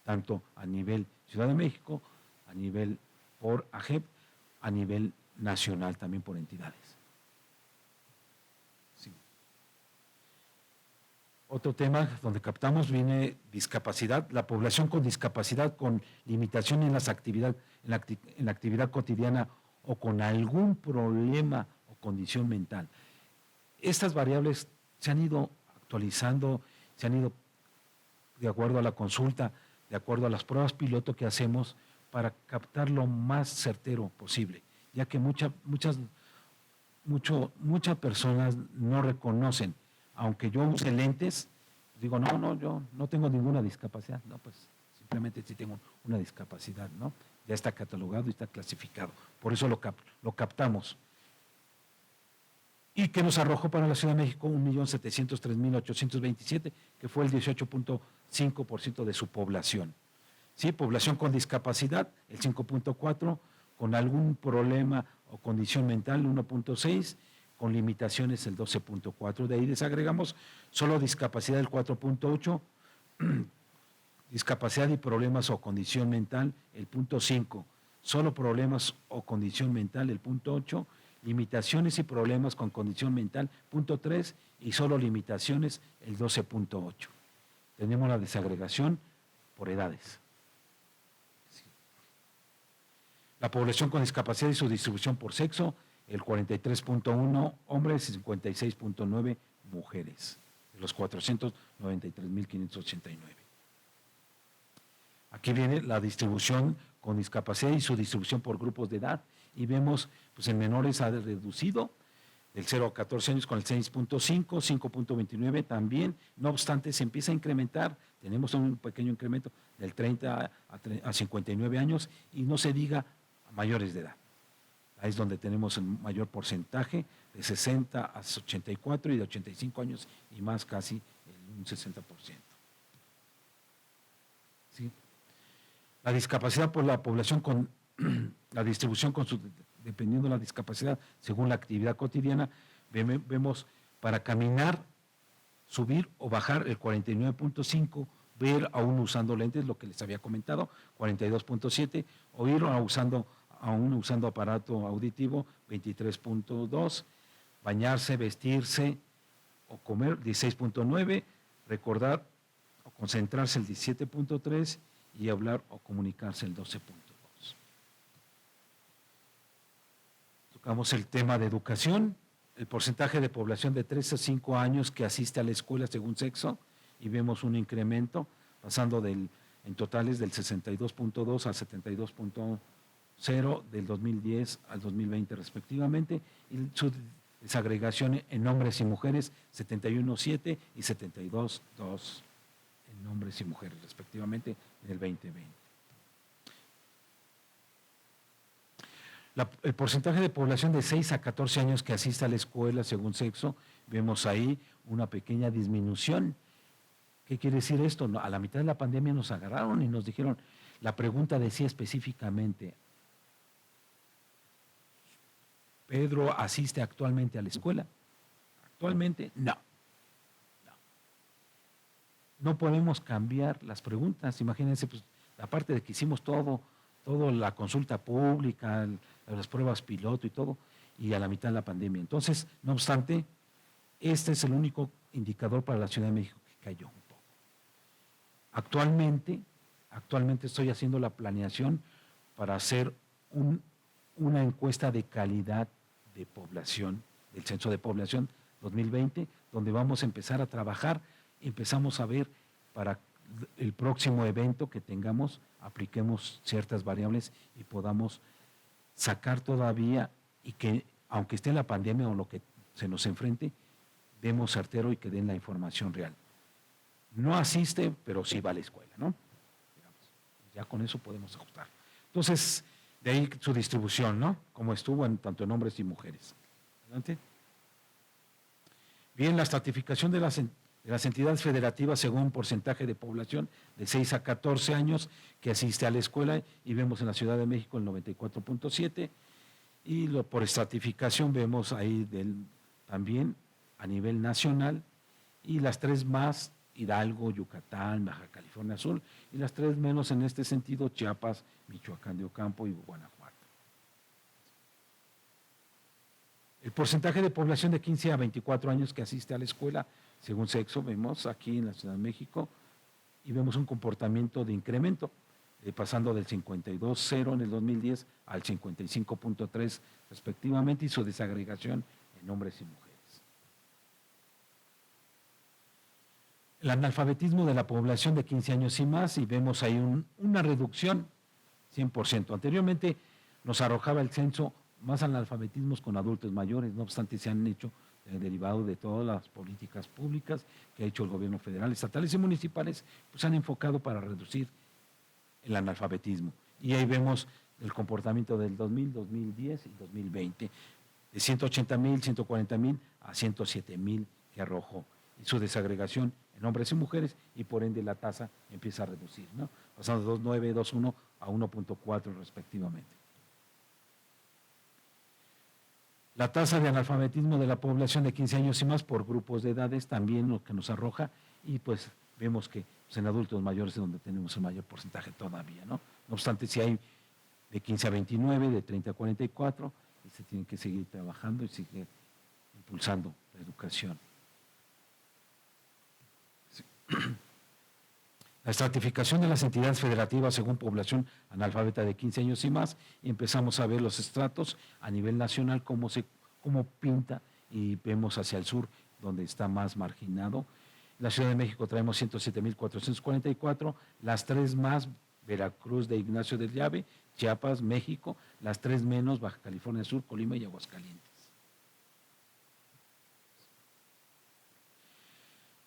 [SPEAKER 2] tanto a nivel Ciudad de México, a nivel por AGEP, a nivel nacional también por entidades. Sí. Otro tema donde captamos viene discapacidad, la población con discapacidad con limitación en la actividad cotidiana o con algún problema o condición mental. Estas variables se han ido actualizando, se han ido de acuerdo a la consulta, de acuerdo a las pruebas piloto que hacemos para captar lo más certero posible, ya que muchas personas no reconocen, aunque yo use lentes, digo, no, yo no tengo ninguna discapacidad, no, pues simplemente sí tengo una discapacidad, ¿no? Ya está catalogado y está clasificado, por eso lo captamos. Y que nos arrojó para la Ciudad de México 1.703.827, que fue el 18.5% de su población. ¿Sí? Población con discapacidad, el 5.4%, con algún problema o condición mental, 1.6%, con limitaciones, el 12.4%. De ahí desagregamos solo discapacidad, el 4.8%, discapacidad y problemas o condición mental, el 0.5%, solo problemas o condición mental, el 0.8%, limitaciones y problemas con condición mental, 0.3%, y solo limitaciones, el 12.8%. Tenemos la desagregación por edades. La población con discapacidad y su distribución por sexo, el 43.1 hombres y 56.9 mujeres, de los 493.589. Aquí viene la distribución con discapacidad y su distribución por grupos de edad, y vemos, pues en menores ha reducido, del 0 a 14 años con el 6.5, 5.29 también, no obstante se empieza a incrementar, tenemos un pequeño incremento del 30 a 59 años, y no se diga a mayores de edad. Ahí es donde tenemos el mayor porcentaje, de 60 a 84 y de 85 años y más, casi un 60%. ¿Sí? La discapacidad por la población con la distribución dependiendo de la discapacidad según la actividad cotidiana, vemos para caminar, subir o bajar el 49.5%, ver aún usando lentes, lo que les había comentado, 42.7%, oír aún usando aparato auditivo, 23.2%, bañarse, vestirse o comer, 16.9%, recordar o concentrarse, el 17.3%, y hablar o comunicarse, el 12.2%. Tocamos el tema de educación, el porcentaje de población de 3 a 5 años que asiste a la escuela según sexo, y vemos un incremento pasando en totales del 62.2 al 72.0 del 2010 al 2020 respectivamente, y su desagregación en hombres y mujeres 71.7 y 72.2 en hombres y mujeres respectivamente en el 2020. El porcentaje de población de 6 a 14 años que asiste a la escuela según sexo, vemos ahí una pequeña disminución. ¿Qué quiere decir esto? A la mitad de la pandemia nos agarraron y nos dijeron, la pregunta decía específicamente, ¿Pedro asiste actualmente a la escuela? Actualmente, no. No podemos cambiar las preguntas. Imagínense, pues, aparte de que hicimos todo la consulta pública, las pruebas piloto y todo, y a la mitad de la pandemia. Entonces, no obstante, este es el único indicador para la Ciudad de México que cayó un poco. Actualmente estoy haciendo la planeación para hacer una encuesta de calidad de población, del Censo de Población 2020, donde vamos a empezar a trabajar, empezamos a ver para el próximo evento que tengamos, apliquemos ciertas variables y podamos sacar todavía, y que aunque esté la pandemia o lo que se nos enfrente, demos certero y que den la información real. No asiste, pero sí va a la escuela, ¿no? Ya con eso podemos ajustar. Entonces, de ahí su distribución, ¿no? Como estuvo tanto en hombres y mujeres. Adelante. Bien, la estratificación de las entidades federativas según porcentaje de población de 6 a 14 años que asiste a la escuela, y vemos en la Ciudad de México el 94.7, y por estratificación vemos ahí también a nivel nacional, y las tres más, Hidalgo, Yucatán, Baja California Sur, y las tres menos en este sentido, Chiapas, Michoacán de Ocampo y Guanajuato. El porcentaje de población de 15 a 24 años que asiste a la escuela, según sexo, vemos aquí en la Ciudad de México, y vemos un comportamiento de incremento, pasando del 52.0 en el 2010 al 55.3 respectivamente, y su desagregación en hombres y mujeres. El analfabetismo de la población de 15 años y más, y vemos ahí una reducción 100%. Anteriormente nos arrojaba el censo más analfabetismos con adultos mayores, no obstante se han hecho derivado de todas las políticas públicas que ha hecho el gobierno federal, estatales y municipales, pues han enfocado para reducir el analfabetismo. Y ahí vemos el comportamiento del 2000, 2010 y 2020, de 180,000, 140,000 a 107,000 que arrojó, y su desagregación en hombres y mujeres, y por ende la tasa empieza a reducir, ¿no? Pasando de 2.9, 2.1 a 1.4 respectivamente. La tasa de analfabetismo de la población de 15 años y más por grupos de edades también lo que nos arroja, y pues vemos que pues, en adultos mayores es donde tenemos el mayor porcentaje todavía, ¿no? No obstante, si hay de 15 a 29, de 30 a 44, y se tiene que seguir trabajando y seguir impulsando la educación. La estratificación de las entidades federativas según población analfabeta de 15 años y más, y empezamos a ver los estratos a nivel nacional, cómo pinta, y vemos hacia el sur, donde está más marginado. En la Ciudad de México traemos 107,444, las tres más, Veracruz de Ignacio del Llave, Chiapas, México, las tres menos, Baja California Sur, Colima y Aguascalientes.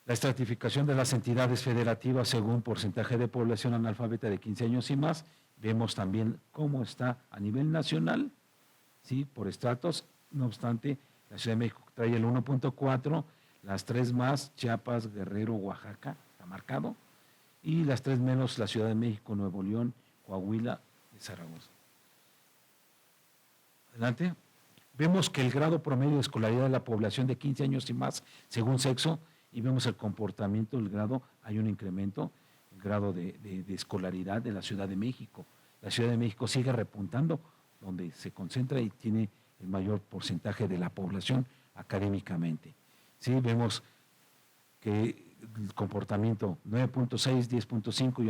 [SPEAKER 2] La estratificación de las entidades federativas según porcentaje de población analfabeta de 15 años y más, vemos también cómo está a nivel nacional, ¿sí? Por estratos. No obstante, la Ciudad de México trae el 1.4, las tres más, Chiapas, Guerrero, Oaxaca, está marcado, y las tres menos, la Ciudad de México, Nuevo León, Coahuila y Zaragoza. Adelante. Vemos que el grado promedio de escolaridad de la población de 15 años y más, según sexo, y vemos el comportamiento, el grado, hay un incremento, el grado de escolaridad de la Ciudad de México. La Ciudad de México sigue repuntando, donde se concentra y tiene el mayor porcentaje de la población académicamente. Sí, vemos que el comportamiento 9.6, 10.5 y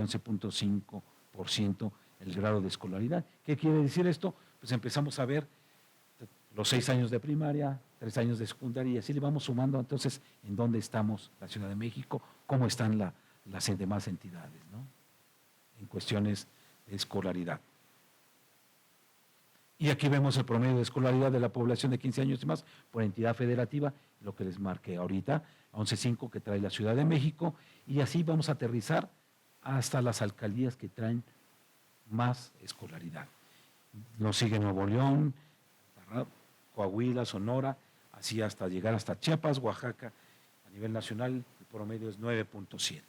[SPEAKER 2] 11.5% el grado de escolaridad. ¿Qué quiere decir esto? Pues empezamos a ver los 6 años de primaria, 3 años de secundaria, y así le vamos sumando. Entonces, ¿en dónde estamos la Ciudad de México? ¿Cómo están las demás entidades, ¿no? En cuestiones de escolaridad. Y aquí vemos el promedio de escolaridad de la población de 15 años y más por entidad federativa, lo que les marqué ahorita, 11.5 que trae la Ciudad de México, y así vamos a aterrizar hasta las alcaldías que traen más escolaridad. Nos sigue Nuevo León, Coahuila, Sonora, así hasta llegar hasta Chiapas, Oaxaca. A nivel nacional, el promedio es 9.7.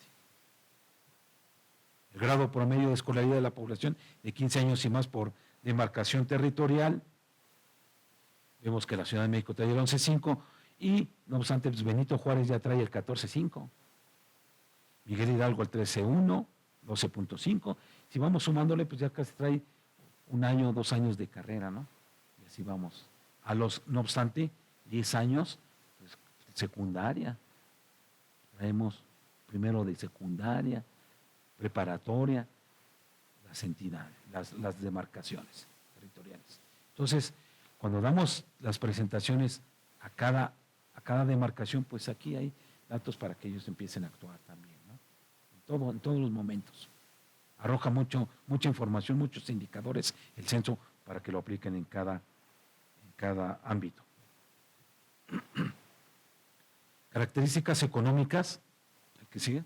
[SPEAKER 2] El grado promedio de escolaridad de la población de 15 años y más por demarcación territorial, vemos que la Ciudad de México trae el 11.5 y, no obstante, pues Benito Juárez ya trae el 14.5. Miguel Hidalgo el 13.1, 12.5. Si vamos sumándole, pues ya casi trae 1 año, 2 años de carrera, ¿no? Y así vamos. No obstante, 10 años, pues, secundaria. Traemos primero de secundaria, preparatoria, las entidades, las demarcaciones territoriales. Entonces, cuando damos las presentaciones a cada demarcación, pues aquí hay datos para que ellos empiecen a actuar también, ¿no? En todos los momentos. Arroja mucha información, muchos indicadores el censo para que lo apliquen en cada ámbito. Características económicas, el que sigue,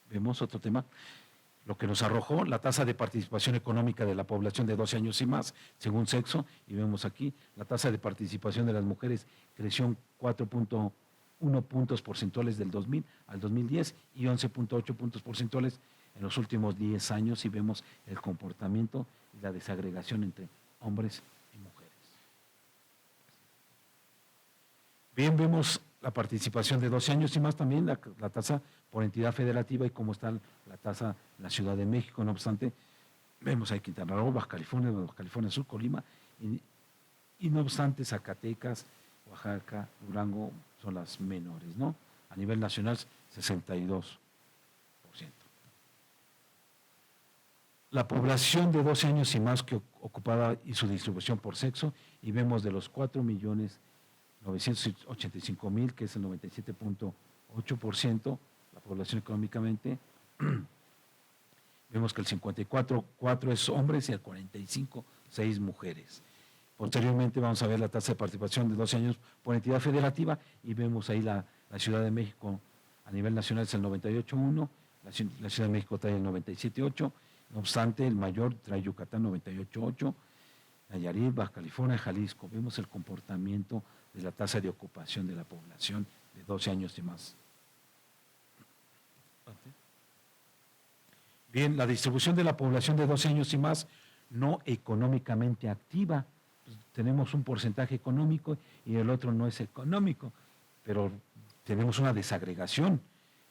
[SPEAKER 2] vemos otro tema, lo que nos arrojó la tasa de participación económica de la población de 12 años y más, según sexo, y vemos aquí, la tasa de participación de las mujeres creció en 4.1 puntos porcentuales del 2000 al 2010 y 11.8 puntos porcentuales en los últimos 10 años, y vemos el comportamiento y la desagregación entre hombres y mujeres. Bien, vemos la participación de 12 años y más, también la tasa por entidad federativa y cómo está la tasa en la Ciudad de México. No obstante, vemos ahí Quintana Roo, Baja California Sur, Colima, y no obstante Zacatecas, Oaxaca, Durango son las menores, ¿no? A nivel nacional, 62%. La población de 12 años y más que ocupada y su distribución por sexo, y vemos de los 4.985.000, que es el 97.8%, la población económicamente, vemos que el 54.4 es hombres y el 45.6 mujeres. Posteriormente vamos a ver la tasa de participación de 12 años por entidad federativa y vemos ahí la Ciudad de México a nivel nacional es el 98.1, la Ciudad de México trae el 97.8, no obstante el mayor trae Yucatán 98.8, Nayarit, Baja California, Jalisco. Vemos el comportamiento de la tasa de ocupación de la población de 12 años y más. Bien, la distribución de la población de 12 años y más no económicamente activa. Pues tenemos un porcentaje económico y el otro no es económico, pero tenemos una desagregación.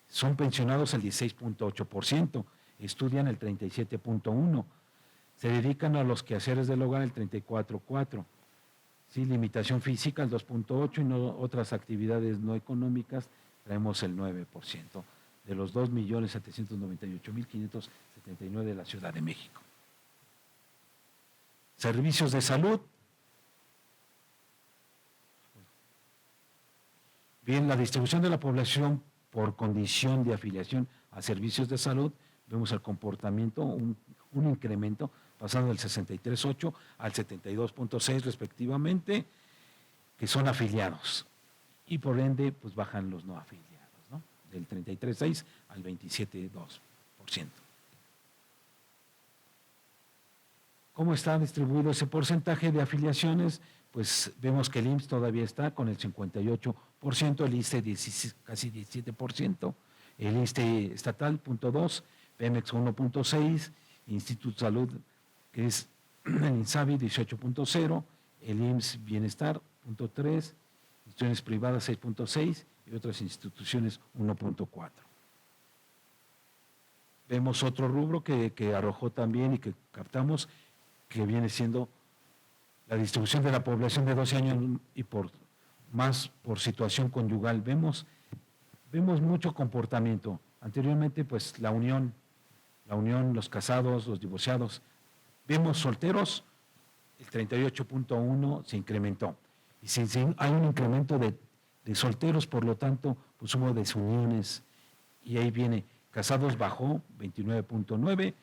[SPEAKER 2] Son pensionados el 16.8%, estudian el 37.1%, se dedican a los quehaceres del hogar el 34.4%, ¿sí? Limitación física el 2.8% y otras actividades no económicas traemos el 9%, de los 2.798.579 de la Ciudad de México. Servicios de salud. Bien, la distribución de la población por condición de afiliación a servicios de salud, vemos el comportamiento, un incremento pasando del 63.8 al 72.6 respectivamente, que son afiliados. Y por ende, pues bajan los no afiliados, ¿no? Del 33.6 al 27.2%. ¿Cómo está distribuido ese porcentaje de afiliaciones? Pues vemos que el IMSS todavía está con el 58%, el ISSSTE casi 17%, el ISSSTE estatal 0.2%, Pemex 1.6%, Instituto de Salud, que es el INSABI 18.0%, el IMSS Bienestar 0.3%, instituciones privadas 6.6% y otras instituciones 1.4%. Vemos otro rubro que arrojó también y que captamos, que viene siendo la distribución de la población de 12 años y más por situación conyugal. Vemos mucho comportamiento. Anteriormente, pues la unión, los casados, los divorciados. Vemos solteros, el 38.1 se incrementó. Y si hay un incremento de solteros, por lo tanto, pues hubo desuniones. Y ahí viene, casados bajó 29.9,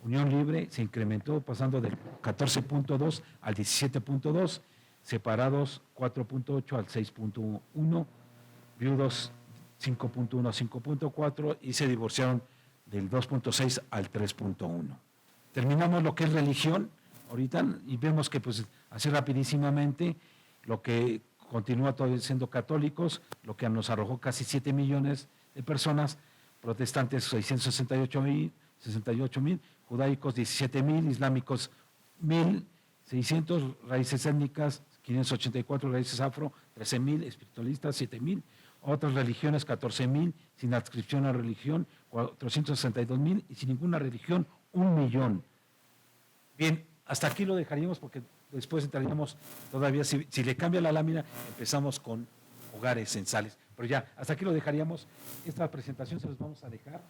[SPEAKER 2] unión libre se incrementó pasando del 14.2 al 17.2, separados 4.8 al 6.1, viudos 5.1 a 5.4 y se divorciaron del 2.6 al 3.1. Terminamos lo que es religión. ahorita y vemos que pues así rapidísimamente lo que continúa todavía siendo católicos, lo que nos arrojó casi 7 millones de personas, protestantes 68,000, judaicos 17,000, islámicos 1,600, raíces étnicas 584, raíces afro 13,000, espiritualistas 7,000, otras religiones 14,000, sin adscripción a religión 462,000 y sin ninguna religión 1,000,000. Bien, hasta aquí lo dejaríamos porque después entraríamos todavía, si le cambia la lámina, empezamos con hogares censales. Pero ya, hasta aquí lo dejaríamos. Esta presentación se los vamos a dejar